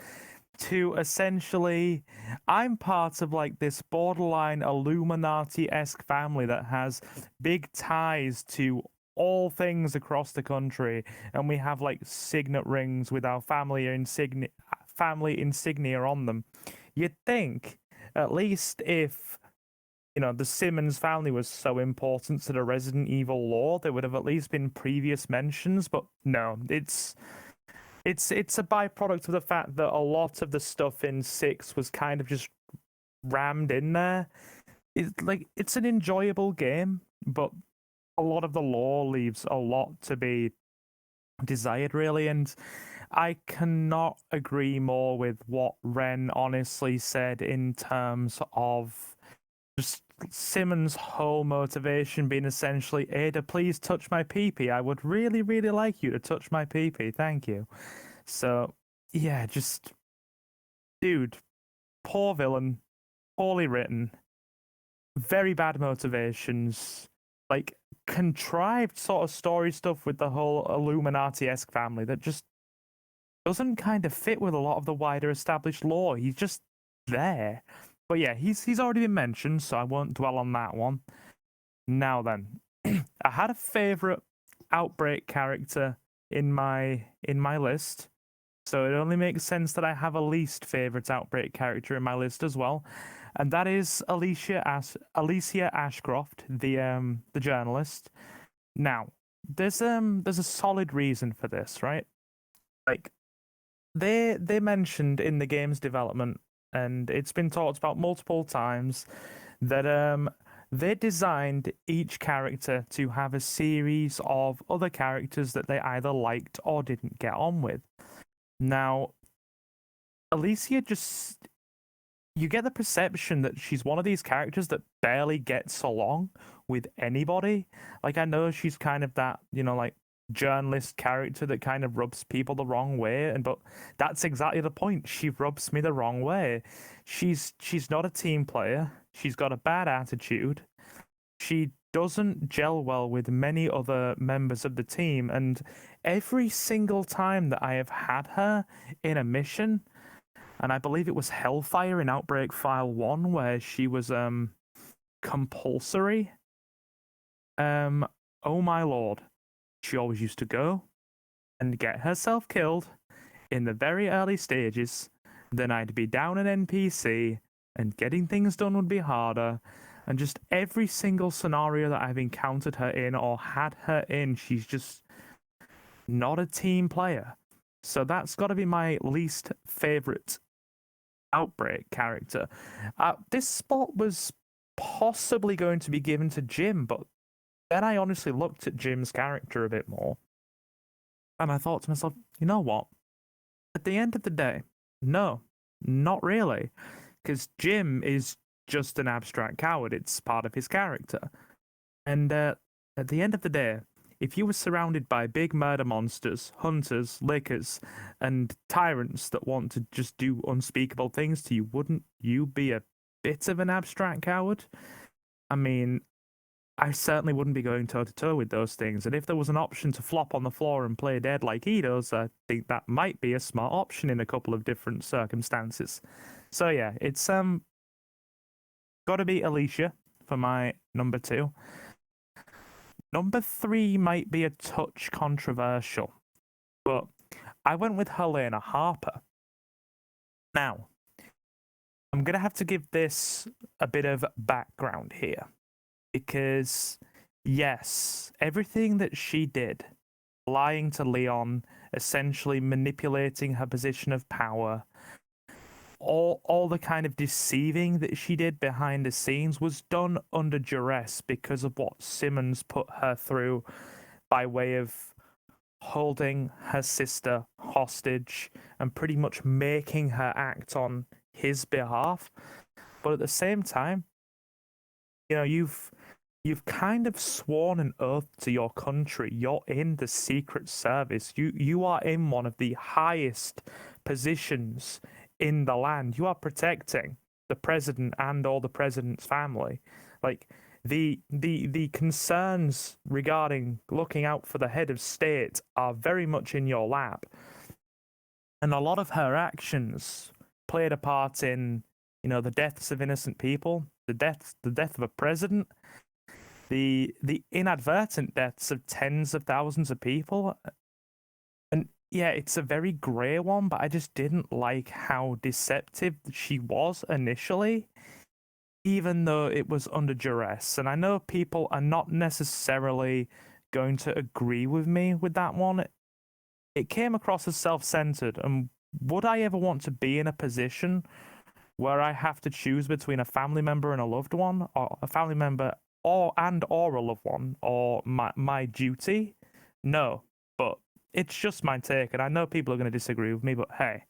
to essentially, I'm part of like this borderline Illuminati-esque family that has big ties to all things across the country, and we have like signet rings with our family insignia on them. You'd think, at least if, you know, the Simmons family was so important to the Resident Evil lore, there would have at least been previous mentions, but no, it's a byproduct of the fact that a lot of the stuff in 6 was kind of just rammed in there. It's an enjoyable game, but a lot of the lore leaves a lot to be desired, really, and I cannot agree more with what Ren honestly said in terms of just Simmons' whole motivation being essentially, Aydah, please touch my pee-pee. I would really, really like you to touch my pee-pee. Thank you. So, yeah, just, dude, poor villain, poorly written, very bad motivations, like, contrived sort of story stuff with the whole Illuminati-esque family that just doesn't kind of fit with a lot of the wider established lore. He's just there. But yeah, he's already been mentioned, so I won't dwell on that one. Now then, I had a favorite Outbreak character in my list, so it only makes sense that I have a least favorite Outbreak character in my list as well, and that is Alexia Ashcroft, the journalist. Now, there's a solid reason for this, right? Like, they mentioned in the game's development, and it's been talked about multiple times, that they designed each character to have a series of other characters that they either liked or didn't get on with. Now, Alexia just, you get the perception that she's one of these characters that barely gets along with anybody. Like, I know she's kind of that, you know, like, journalist character that kind of rubs people the wrong way, but that's exactly the point. She rubs me the wrong way. She's not a team player. She's got a bad attitude. She doesn't gel well with many other members of the team, and every single time that I have had her in a mission, and I believe it was Hellfire in Outbreak File 1 where she was compulsory. Oh my lord. She always used to go and get herself killed in the very early stages. Then I'd be down an NPC and getting things done would be harder. And just every single scenario that I've encountered her in or had her in, she's just not a team player. So that's got to be my least favorite Outbreak character. This spot was possibly going to be given to Jim, but then I honestly looked at Jim's character a bit more, and I thought to myself, you know what? At the end of the day, no, not really, because Jim is just an abstract coward. It's part of his character. And at the end of the day, if you were surrounded by big murder monsters, hunters, lickers, and tyrants that want to just do unspeakable things to you, wouldn't you be a bit of an abstract coward? I mean, I certainly wouldn't be going toe-to-toe with those things. And if there was an option to flop on the floor and play dead like he does, I think that might be a smart option in a couple of different circumstances. So yeah, it's got to be Alicia for my number 2. Number 3 might be a touch controversial, but I went with Helena Harper. Now, I'm going to have to give this a bit of background here, because yes, everything that she did, lying to Leon, essentially manipulating her position of power, all the kind of deceiving that she did behind the scenes was done under duress because of what Simmons put her through by way of holding her sister hostage and pretty much making her act on his behalf. But at the same time, you know, you've kind of sworn an oath to your country. You're in the Secret Service. You are in one of the highest positions in the land. You are protecting the president and all the president's family. Like the concerns regarding looking out for the head of state are very much in your lap. And a lot of her actions played a part in, you know, the deaths of innocent people, the death of a president, the inadvertent deaths of tens of thousands of people. And yeah, it's a very grey one, but I just didn't like how deceptive she was initially, even though it was under duress. And I know people are not necessarily going to agree with me with that one. It came across as self-centered, and would I ever want to be in a position where I have to choose between a family member and a loved one, or a family member or a loved one, or my duty? No, but it's just my take, and I know people are going to disagree with me, but hey.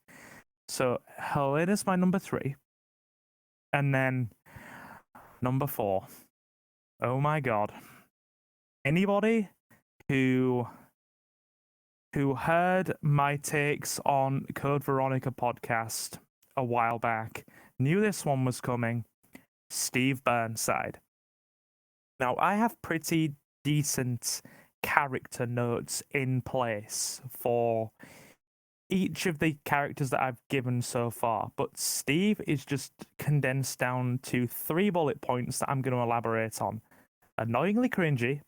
So Helena's my number 3. And then number 4. Oh my god. Anybody who heard my takes on Code Veronica podcast a while back knew this one was coming. Steve Burnside. Now, I have pretty decent character notes in place for each of the characters that I've given so far, but Steve is just condensed down to 3 bullet points that I'm going to elaborate on. Annoyingly cringy,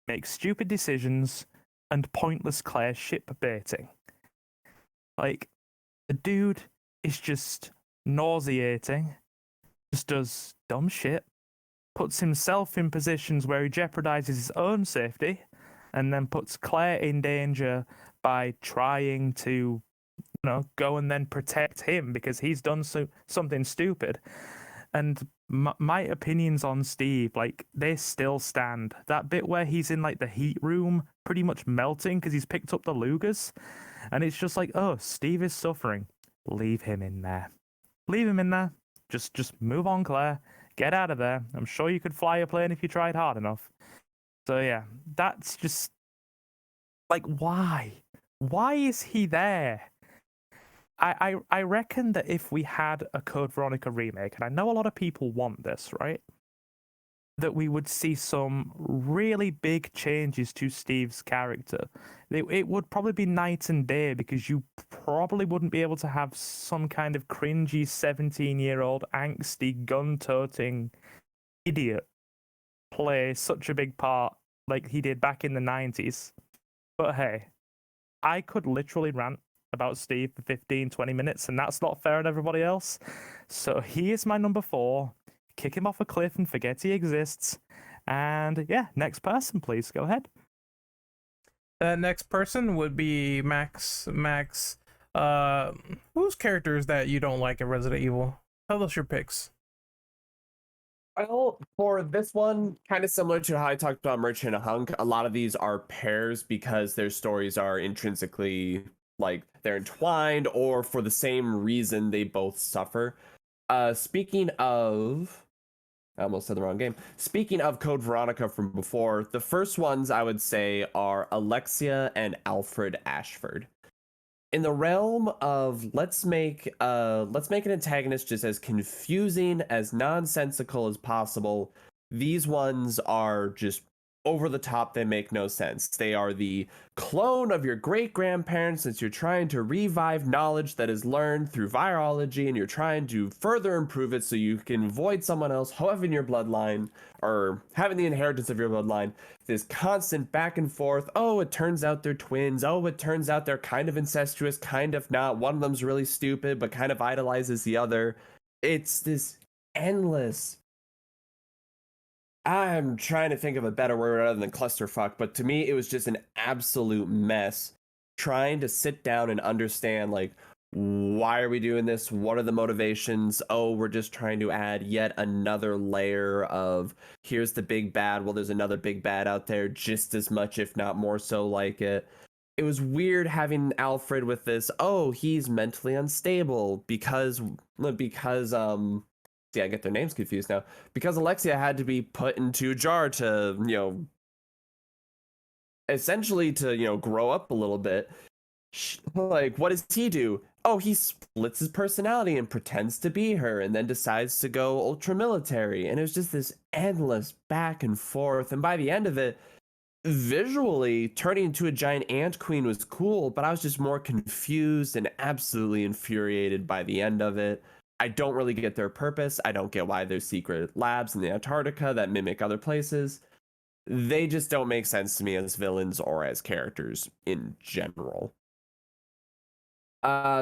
makes stupid decisions, and pointless Claire ship baiting. Like, the dude is just nauseating, just does dumb shit, puts himself in positions where he jeopardizes his own safety, and then puts Claire in danger by trying to, you know, go and then protect him because he's done something stupid. And my opinions on Steve, like, they still stand. That bit where he's in, like, the heat room pretty much melting because he's picked up the Lugers, and it's just like, oh, Steve is suffering. Leave him in there. Leave him in there. Just move on, Claire. Get out of there. I'm sure you could fly a plane if you tried hard enough. So yeah, that's just Like, why? Why is he there? I reckon that if we had a Code Veronica remake, and I know a lot of people want this, right? That we would see some really big changes to Steve's character. It would probably be night and day, because you probably wouldn't be able to have some kind of cringy 17-year-old angsty gun-toting idiot play such a big part like he did back in the 90s. But hey, I could literally rant about Steve for 15-20 minutes, and that's not fair on everybody else. So he is my number 4. Kick him off a cliff and forget he exists. And yeah, next person, please go ahead. The next person would be Max. Max, whose characters that you don't like in Resident Evil? Tell us your picks. Well, for this one, kind of similar to how I talked about Merchant and Hunk, a lot of these are pairs because their stories are intrinsically, like, they're entwined, or for the same reason they both suffer. Speaking of... I almost said the wrong game. Speaking of Code Veronica from before, the first ones I would say are Alexia and Alfred Ashford. In the realm of let's make an antagonist just as confusing, as nonsensical as possible, these ones are just over the top. They make no sense. They are the clone of your great grandparents, since you're trying to revive knowledge that is learned through virology, and you're trying to further improve it so you can avoid someone else having your bloodline, or having the inheritance of your bloodline. This constant back and forth. Oh, it turns out they're twins. Oh, it turns out they're kind of incestuous, kind of not. One of them's really stupid but kind of idolizes the other. It's this endless... I'm trying to think of a better word other than clusterfuck, but to me, it was just an absolute mess trying to sit down and understand, like, why are we doing this? What are the motivations? Oh, we're just trying to add yet another layer of, here's the big bad. Well, there's another big bad out there just as much, if not more so like it. It was weird having Alfred with this, oh, he's mentally unstable because see, I get their names confused now. Because Alexia had to be put into a jar to, essentially to, grow up a little bit. Like, what does he do? Oh, he splits his personality and pretends to be her, and then decides to go ultra-military. And it was just this endless back and forth. And by the end of it, visually, turning into a giant ant queen was cool, but I was just more confused and absolutely infuriated by the end of it. I don't really get their purpose. I don't get why there's secret labs in the Antarctica that mimic other places. They just don't make sense to me as villains or as characters in general.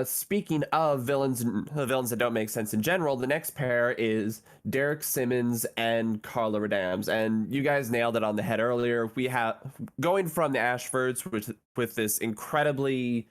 Speaking of villains that don't make sense in general, the next pair is Derek Simmons and Carla Radams. And you guys nailed it on the head earlier. We have, going from the Ashfords with this incredibly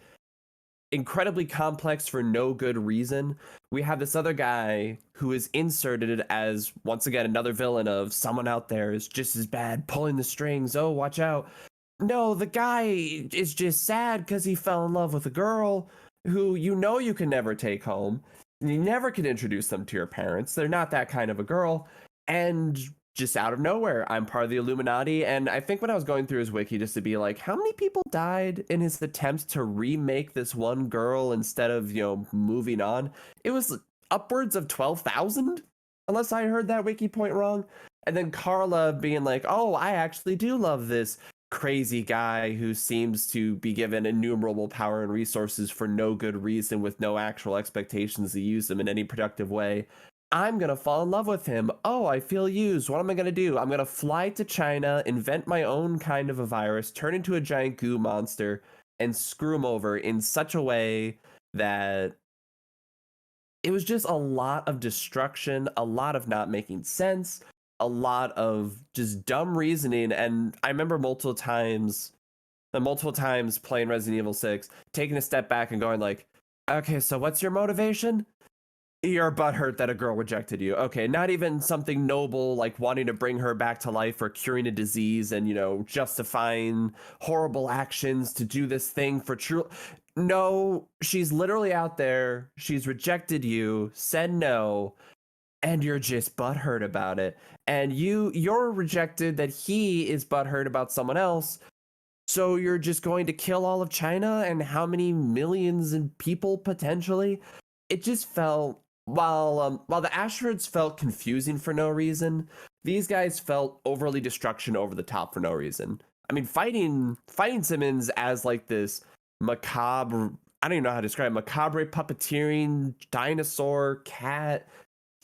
complex for no good reason, we have this other guy who is inserted as, once again, another villain of someone out there is just as bad, pulling the strings. Oh, watch out. No, the guy is just sad because he fell in love with a girl who you can never take home. You never can introduce them to your parents. They're not that kind of a girl. And just out of nowhere, I'm part of the Illuminati. And I think when I was going through his wiki just to be like, how many people died in his attempts to remake this one girl instead of, moving on? It was upwards of 12,000, unless I heard that wiki point wrong. And then Carla being like, oh, I actually do love this crazy guy who seems to be given innumerable power and resources for no good reason, with no actual expectations to use them in any productive way. I'm going to fall in love with him. Oh, I feel used. What am I going to do? I'm going to fly to China, invent my own kind of a virus, turn into a giant goo monster, and screw him over in such a way that it was just a lot of destruction, a lot of not making sense, a lot of just dumb reasoning. And I remember multiple times playing Resident Evil 6, taking a step back and going like, okay, so what's your motivation? You're butthurt that a girl rejected you. Okay, not even something noble like wanting to bring her back to life or curing a disease and, justifying horrible actions to do this thing for true. No, she's literally out there. She's rejected you, said no, and you're just butthurt about it. And you're rejected that he is butthurt about someone else. So you're just going to kill all of China and how many millions of people potentially? It just felt while the Ashfords felt confusing for no reason, these guys felt overly destruction over the top for no reason. I mean, fighting Simmons as like this macabre, I don't even know how to describe it, macabre puppeteering dinosaur cat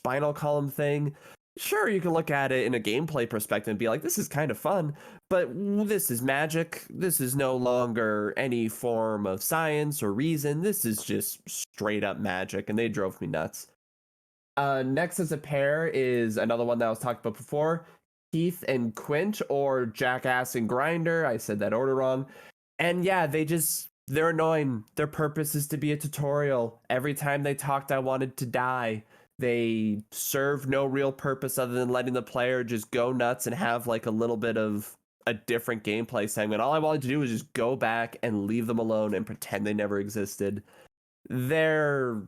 spinal column thing. Sure, you can look at it in a gameplay perspective and be like, this is kind of fun, but this is magic. This is no longer any form of science or reason. This is just straight up magic, and they drove me nuts. Next as a pair is another one that I was talking about before, Keith and Quint, or Jackass and Grinder. I said that order wrong. And yeah, they're annoying. Their purpose is to be a tutorial. Every time they talked, I wanted to die. They serve no real purpose other than letting the player just go nuts and have like a little bit of a different gameplay segment. All I wanted to do was just go back and leave them alone and pretend they never existed. I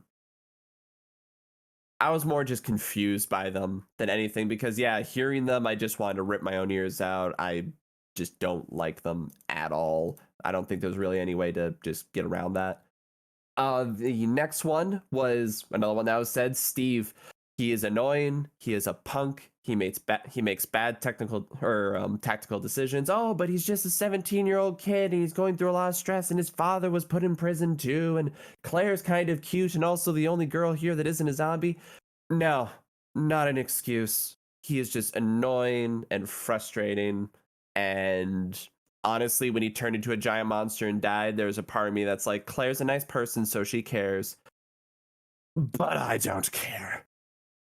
was more just confused by them than anything because, yeah, hearing them, I just wanted to rip my own ears out. I just don't like them at all. I don't think there's really any way to just get around that. The next one was another one that was said, Steve. He is annoying. He is a punk. He makes bad technical or tactical decisions. Oh, but he's just a 17-year-old kid and he's going through a lot of stress, and his father was put in prison too, and Claire's kind of cute and also the only girl here that isn't a zombie. No, not an excuse. He is just annoying and frustrating, and honestly, when he turned into a giant monster and died, there's a part of me that's like, Claire's a nice person, so she cares. But I don't care.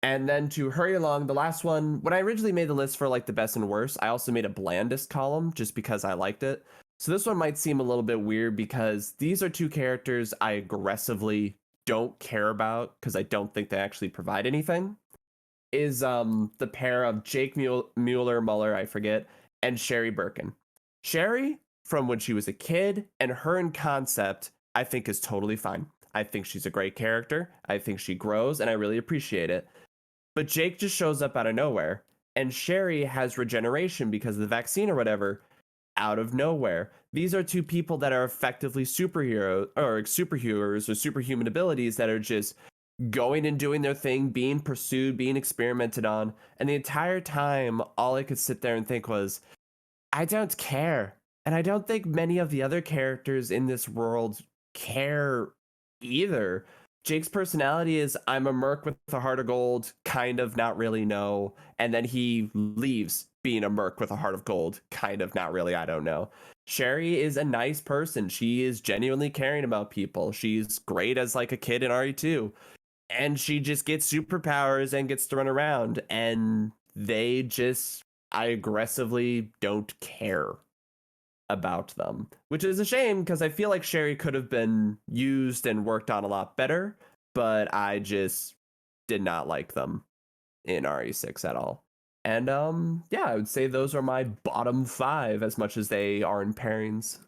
And then to hurry along, the last one, when I originally made the list for like the best and worst, I also made a blandest column just because I liked it. So this one might seem a little bit weird because these are two characters I aggressively don't care about because I don't think they actually provide anything. Is the pair of Jake Mueller, I forget, and Sherry Birkin. Sherry, from when she was a kid, and her in concept, I think is totally fine. I think she's a great character. I think she grows, and I really appreciate it. But Jake just shows up out of nowhere, and Sherry has regeneration because of the vaccine or whatever, out of nowhere. These are two people that are effectively superheroes or superhuman abilities that are just going and doing their thing, being pursued, being experimented on. And the entire time, all I could sit there and think was, I don't care. And I don't think many of the other characters in this world care either. Jake's personality is, I'm a merc with a heart of gold, kind of, not really, no. And then he leaves being a merc with a heart of gold, kind of, not really, I don't know. Sherry is a nice person. She is genuinely caring about people. She's great as like a kid in RE2. And she just gets superpowers and gets to run around. And I aggressively don't care about them, which is a shame because I feel like Sherry could have been used and worked on a lot better, but I just did not like them in RE6 at all. And yeah, I would say those are my bottom 5 as much as they are in pairings.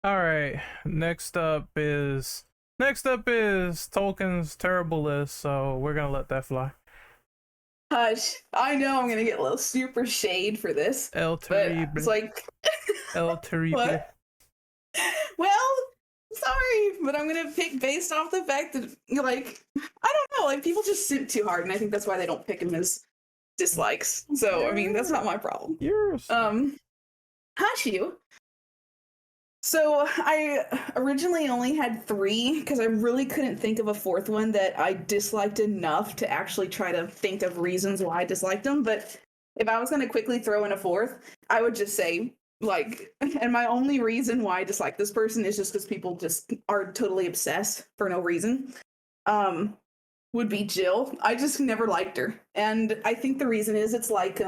All right, next up is Tolkien's terrible list, so we're gonna let that fly. Hush, I know I'm gonna get a little super shade for this, El but Terrible. it's like, El Terrible. what? Well, sorry, but I'm gonna pick based off the fact that, like, I don't know, like, people just simp too hard, and I think that's why they don't pick him as dislikes. So, I mean, that's not my problem. Yours. Hush you. So I originally only had 3 because I really couldn't think of a 4th one that I disliked enough to actually try to think of reasons why I disliked them. But if I was going to quickly throw in a 4th, I would just say, like, and my only reason why I dislike this person is just because people just are totally obsessed for no reason, would be Jill. I just never liked her. And I think the reason is it's like,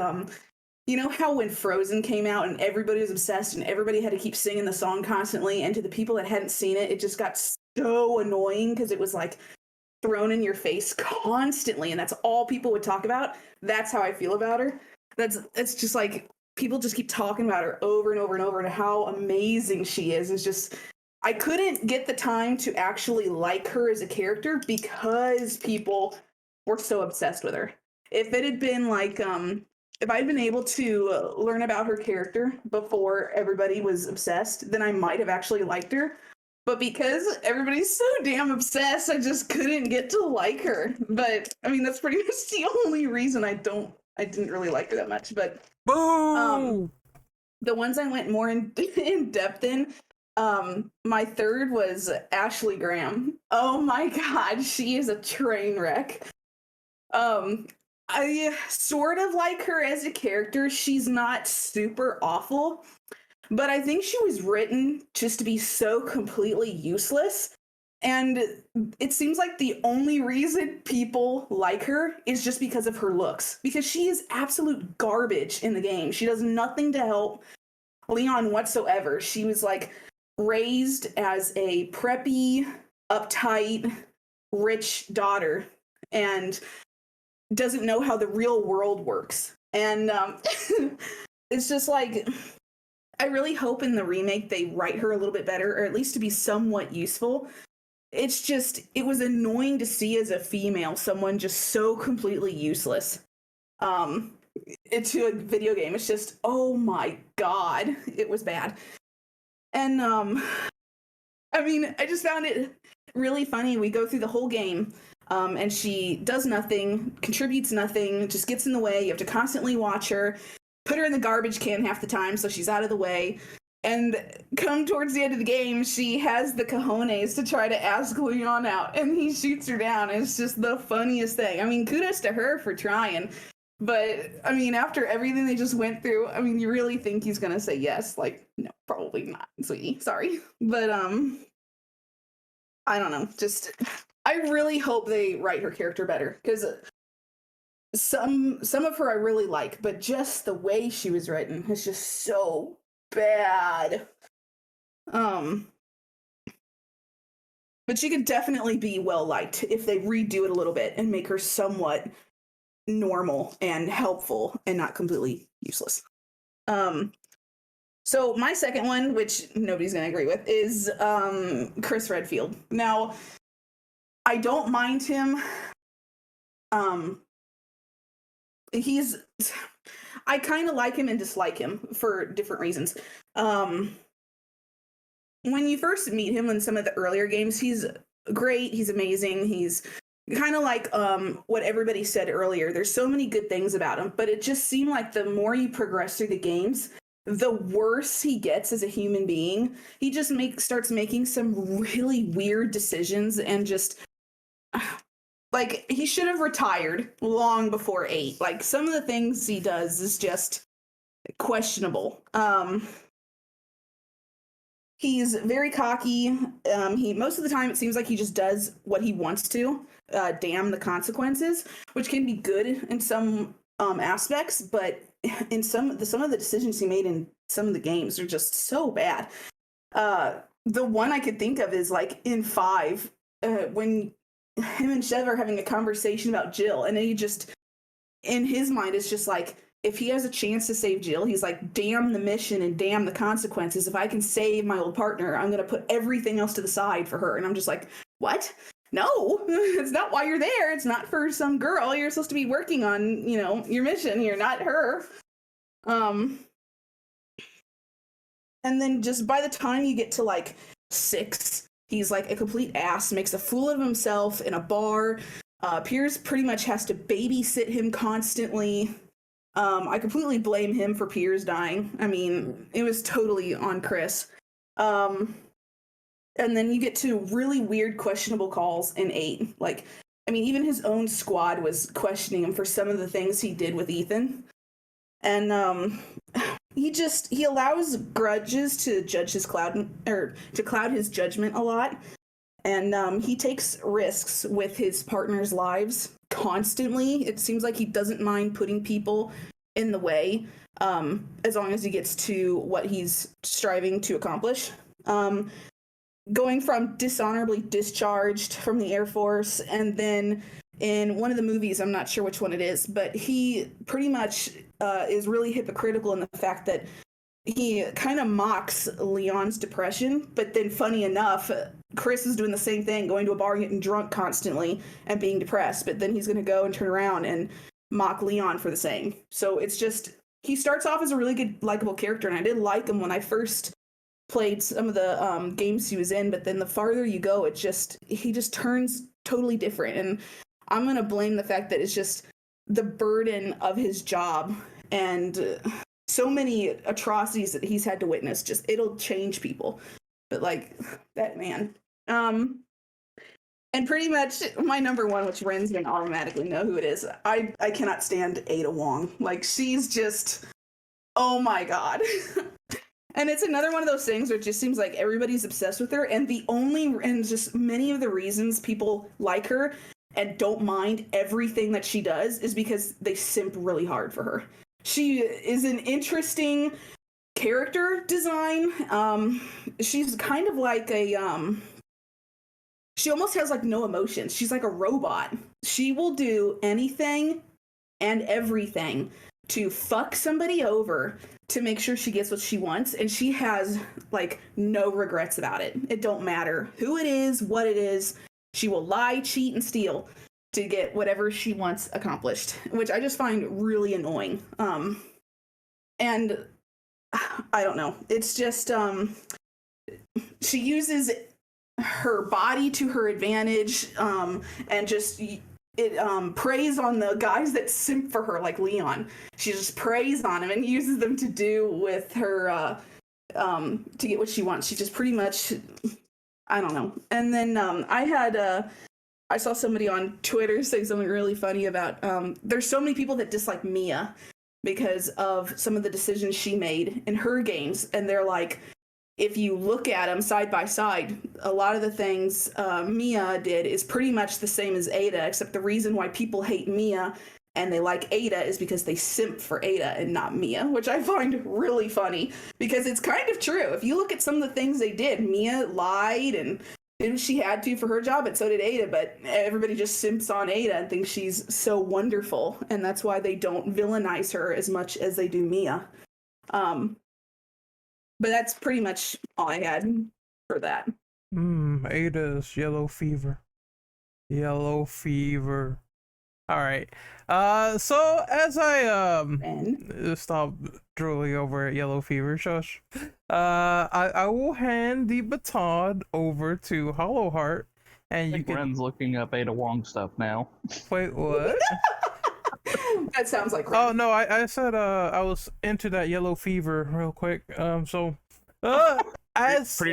you know how when Frozen came out and everybody was obsessed and everybody had to keep singing the song constantly, and to the people that hadn't seen it, it just got so annoying because it was like thrown in your face constantly, and that's all people would talk about. That's how I feel about her. It's just like people just keep talking about her over and over and over and how amazing she is. It's just, I couldn't get the time to actually like her as a character because people were so obsessed with her. If it had been like if I'd been able to learn about her character before everybody was obsessed, then I might have actually liked her. But because everybody's so damn obsessed, I just couldn't get to like her. But I mean, that's pretty much the only reason I didn't really like her that much. But Boo! the ones I went more in depth in, my third was Ashley Graham. Oh my god, she is a train wreck. I sort of like her as a character. She's not super awful, but I think she was written just to be so completely useless. And it seems like the only reason people like her is just because of her looks, because she is absolute garbage in the game. She does nothing to help Leon whatsoever. She was like raised as a preppy, uptight, rich daughter and doesn't know how the real world works. And it's just like, I really hope in the remake they write her a little bit better, or at least to be somewhat useful. It's just, it was annoying to see as a female someone just so completely useless into a video game. It's just, oh my god, it was bad. And I mean, I just found it really funny. We go through the whole game, and she does nothing, contributes nothing, just gets in the way. You have to constantly watch her, put her in the garbage can half the time so she's out of the way. And come towards the end of the game, she has the cojones to try to ask Leon out, and he shoots her down. It's just the funniest thing. I mean, kudos to her for trying. But, I mean, after everything they just went through, I mean, you really think he's gonna say yes? Like, no, probably not, sweetie. Sorry. But, I don't know. Just, I really hope they write her character better, because some of her I really like, but just the way she was written is just so bad. But she could definitely be well liked if they redo it a little bit and make her somewhat normal and helpful and not completely useless. So my second one, which nobody's gonna agree with, is Chris Redfield. Now, I don't mind him. I kind of like him and dislike him for different reasons. When you first meet him in some of the earlier games, he's great, he's amazing, he's kind of like what everybody said earlier. There's so many good things about him, but it just seemed like the more you progress through the games, the worse he gets as a human being. He just starts making some really weird decisions and just like, he should have retired long before 8. Like, some of the things he does is just questionable. He's very cocky. Most of the time it seems like he just does what he wants to. Damn the consequences, which can be good in some aspects, but in some of the decisions he made in some of the games are just so bad. The one I could think of is like in 5, when him and Sheva are having a conversation about Jill, and he just, in his mind, it's just like, if he has a chance to save Jill, he's like, damn the mission and damn the consequences. If I can save my old partner, I'm going to put everything else to the side for her. And I'm just like, what? No, it's not why you're there. It's not for some girl. You're supposed to be working on, your mission. You're not her. And then just by the time you get to like 6, he's like a complete ass, makes a fool of himself in a bar. Piers pretty much has to babysit him constantly. I completely blame him for Piers dying. I mean, it was totally on Chris. And then you get to really weird, questionable calls in 8. Like, I mean, even his own squad was questioning him for some of the things he did with Ethan. And he allows grudges to cloud his judgment a lot. And he takes risks with his partner's lives constantly. It seems like he doesn't mind putting people in the way, as long as he gets to what he's striving to accomplish. Going from dishonorably discharged from the Air Force, and then in one of the movies, I'm not sure which one it is, but he pretty much is really hypocritical in the fact that he kind of mocks Leon's depression, but then funny enough, Chris is doing the same thing, going to a bar and getting drunk constantly and being depressed, but then he's going to go and turn around and mock Leon for the saying. So it's just, he starts off as a really good, likable character, and I did like him when I first played some of the games he was in, but then the farther you go, he just turns totally different. And I'm going to blame the fact that it's just the burden of his job and so many atrocities that he's had to witness. Just, it'll change people. But like, that man. And pretty much my number one, which Ren's gonna automatically know who it is. I cannot stand Aydah Wong. Like, she's just, oh my god. And it's another one of those things where it just seems like everybody's obsessed with her, and just many of the reasons people like her and don't mind everything that she does is because they simp really hard for her. She is an interesting character design. She's kind of like she almost has like no emotions. She's like a robot. She will do anything and everything to fuck somebody over to make sure she gets what she wants, and she has like no regrets about it. It don't matter who it is, what it is. She will lie, cheat, and steal to get whatever she wants accomplished, which I just find really annoying. And I don't know. It's just she uses her body to her advantage, and just it preys on the guys that simp for her, like Leon. She just preys on him and uses them to do with her to get what she wants. She just pretty much, I don't know. And then I saw somebody on Twitter say something really funny about there's so many people that dislike Mia because of some of the decisions she made in her games, and they're like, if you look at them side by side, a lot of the things Mia did is pretty much the same as Aydah, except the reason why people hate Mia and they like Aydah is because they simp for Aydah and not Mia, which I find really funny because it's kind of true. If you look at some of the things they did, Mia lied and did what she had to for her job, and so did Aydah, but everybody just simps on Aydah and thinks she's so wonderful, and that's why they don't villainize her as much as they do Mia. But that's pretty much all I had for that. Aydah's yellow fever. Yellow fever. All right. So as I stop drooling over at yellow fever, shush. I will hand the baton over to Hollow Heart, and you can. Ren's looking up Aydah Wong stuff now. Wait, what? That sounds like Ren. Oh no, I said I was into that yellow fever real quick. Pretty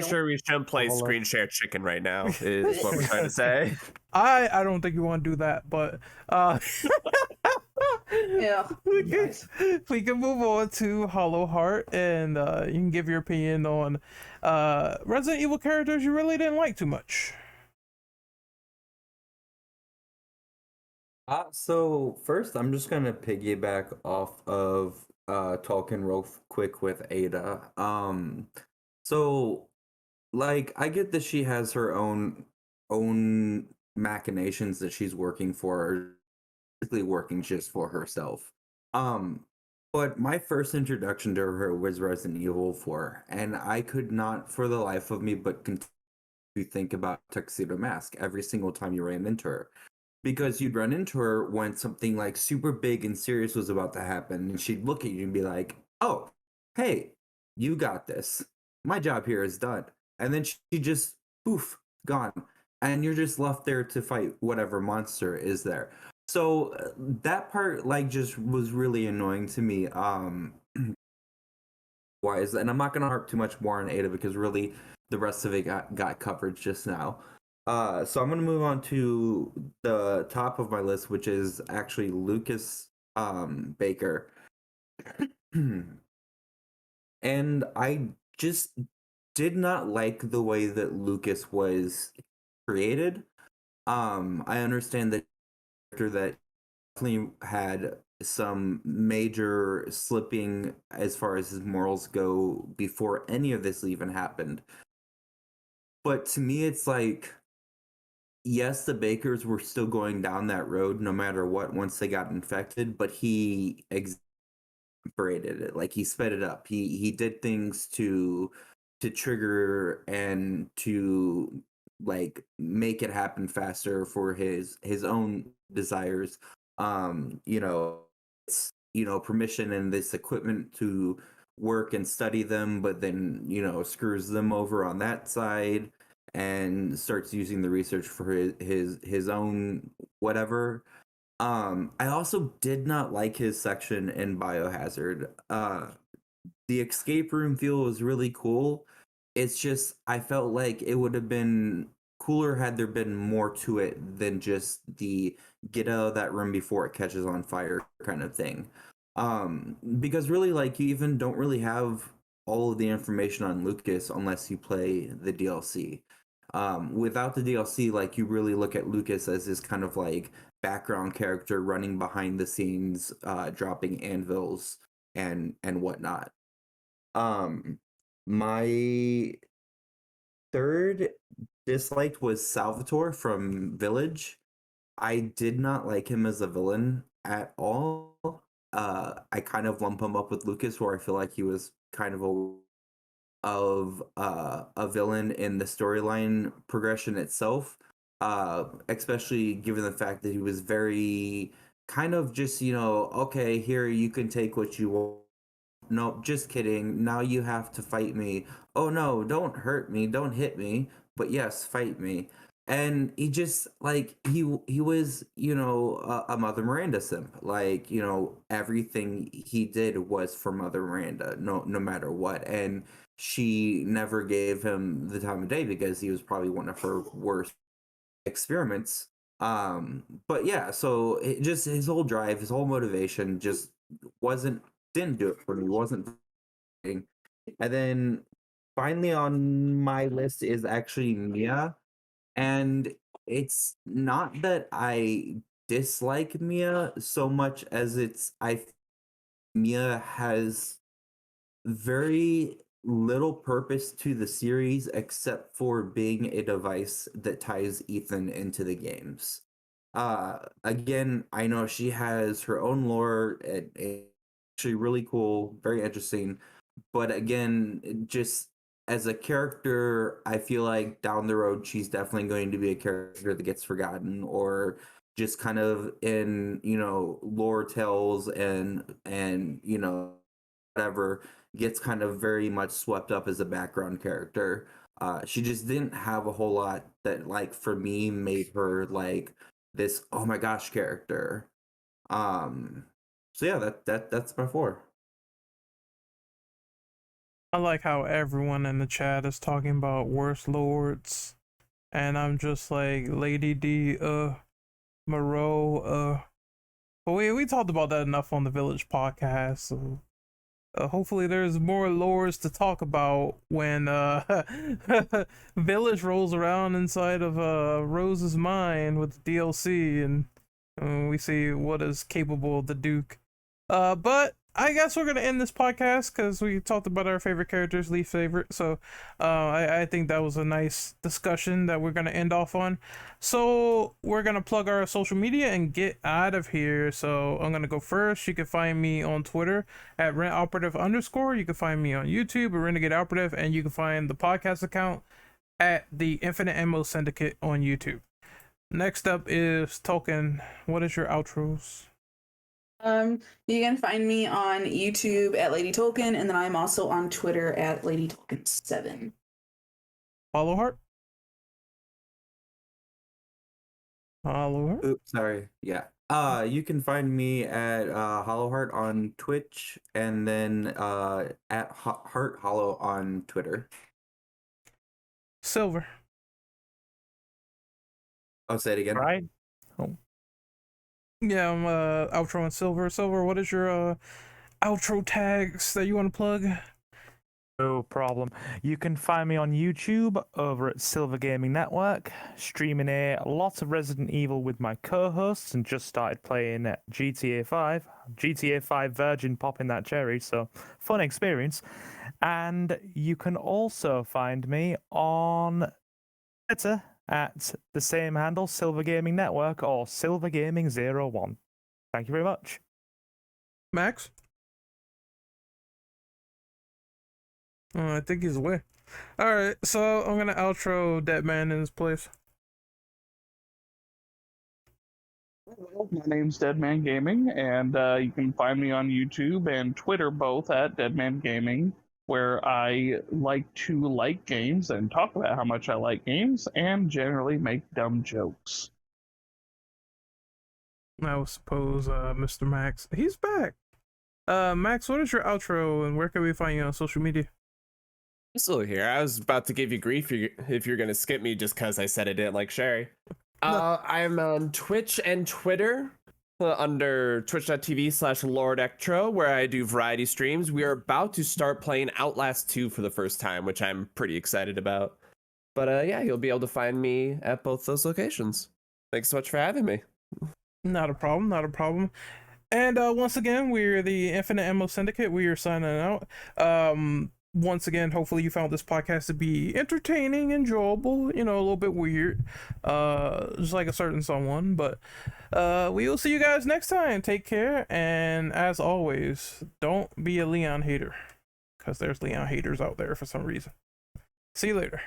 sure we should play screen share chicken right now, is what we're trying to say. I don't think you want to do that, but Yeah. we can move on to Hollow Heart, and you can give your opinion on Resident Evil characters you really didn't like too much. So first, I'm just gonna piggyback off of talking real quick with Aydah. So like I get that she has her own machinations that she's working for, basically working just for herself. But my first introduction to her was Resident Evil 4, and I could not for the life of me but continue to think about Tuxedo Mask every single time you ran into her. Because you'd run into her when something like super big and serious was about to happen, and she'd look at you and be like, "Oh, hey, you got this. My job here is done." And then she just poof, gone, and you're just left there to fight whatever monster is there. So that part like just was really annoying to me. Wise, and I'm not gonna harp too much more on Aydah because really the rest of it got covered just now. So I'm gonna move on to the top of my list, which is actually Lucas Baker. And I just did not like the way that Lucas was created. I understand that that definitely had some major slipping as far as his morals go before any of this even happened. But to me, it's like, yes, the Bakers were still going down that road no matter what once they got infected, but he exaggerated it. Like he sped it up. He did things to trigger and to like make it happen faster for his own desires. You know, it's, you know, permission and this equipment to work and study them, but then, you know, screws them over on that side and starts using the research for his own whatever. I also did not like his section in Biohazard. The escape room feel was really cool. It's just I felt like it would have been cooler had there been more to it than just the get out of that room before it catches on fire kind of thing. Because really, like, you even don't really have all of the information on Lucas unless you play the DLC. Without the DLC, like, you really look at Lucas as this kind of like background character running behind the scenes, dropping anvils and whatnot. Um, my third disliked was Salvatore from Village. I did not like him as a villain at all. I kind of lump him up with Lucas, where I feel like he was kind of a villain in the storyline progression itself. Especially given the fact that he was very kind of just, you know, okay, here you can take what you want. No, just kidding. Now you have to fight me. Oh no, don't hurt me, don't hit me, but yes, fight me. And he just like he was, you know, a Mother Miranda simp. Like, you know, everything he did was for Mother Miranda, no matter what. And she never gave him the time of day because he was probably one of her worst experiments. But yeah, so it just his whole drive, his whole motivation just wasn't didn't do it for me. Wasn't. And then finally on my list is actually Mia, and it's not that I dislike Mia so much as Mia has very little purpose to the series except for being a device that ties Ethan into the games. Again, I know she has her own lore and actually really cool, very interesting. But again, just as a character, I feel like down the road she's definitely going to be a character that gets forgotten or just kind of in, you know, lore tales and you know, whatever, gets kind of very much swept up as a background character. She just didn't have a whole lot that, like, for me made her like this oh my gosh character. Um, so yeah, that's my four. I like how everyone in the chat is talking about worst lords, and I'm just like Lady D, Moreau, but we talked about that enough on the Village podcast. So hopefully there's more lores to talk about when Village rolls around inside of Rose's mind with the DLC, and we see what is capable of the Duke. But I guess we're gonna end this podcast because we talked about our favorite characters, least favorite. So I think that was a nice discussion that we're gonna end off on. So we're gonna plug our social media and get out of here. So I'm gonna go first. You can find me on Twitter at rentoperative_. You can find me on YouTube at Renegade Operative, and you can find the podcast account at the Infinite Ammo Syndicate on YouTube. Next up is Tolkien. What is your outros? You can find me on YouTube at Lady Tolkien, and then I'm also on Twitter at Lady Tolkien7. Follow Heart. Hollow Heart. Oops, sorry. Yeah. You can find me at Hollowheart on Twitch and then at Heart Hollow on Twitter. Silver. I'll say it again. Right? Oh. Yeah, I'm outro and Silver. Silver, what is your outro tags that you want to plug? No problem. You can find me on YouTube over at Silver Gaming Network, streaming a lot of Resident Evil with my co-hosts, and just started playing GTA 5. GTA 5 Virgin popping that cherry, so fun experience. And you can also find me on Twitter at the same handle, Silver Gaming Network or Silver Gaming 01. Thank you very much. Max? I think he's away. Alright, so I'm gonna outro Dead Man in his place. Well, my name's Deadman Gaming, and you can find me on YouTube and Twitter both at Deadman Gaming, where I like to like games and talk about how much I like games and generally make dumb jokes. I would suppose Mr. Max. He's back. Max, what is your outro and where can we find you on social media? I'm still here. I was about to give you grief if you're gonna skip me just because I said I didn't like Sherry. I'm on Twitch and Twitter under twitch.tv/LordEctro, where I do variety streams. We are about to start playing Outlast 2 for the first time, which I'm pretty excited about. But yeah, you'll be able to find me at both those locations. Thanks so much for having me. Not a problem, not a problem. And once again, we're the Infinite Ammo Syndicate. We are signing out. Once again, hopefully you found this podcast to be entertaining, enjoyable, a little bit weird, just like a certain someone. But we will see you guys next time. Take care, and as always, don't be a Leon hater, because there's Leon haters out there for some reason. See you later.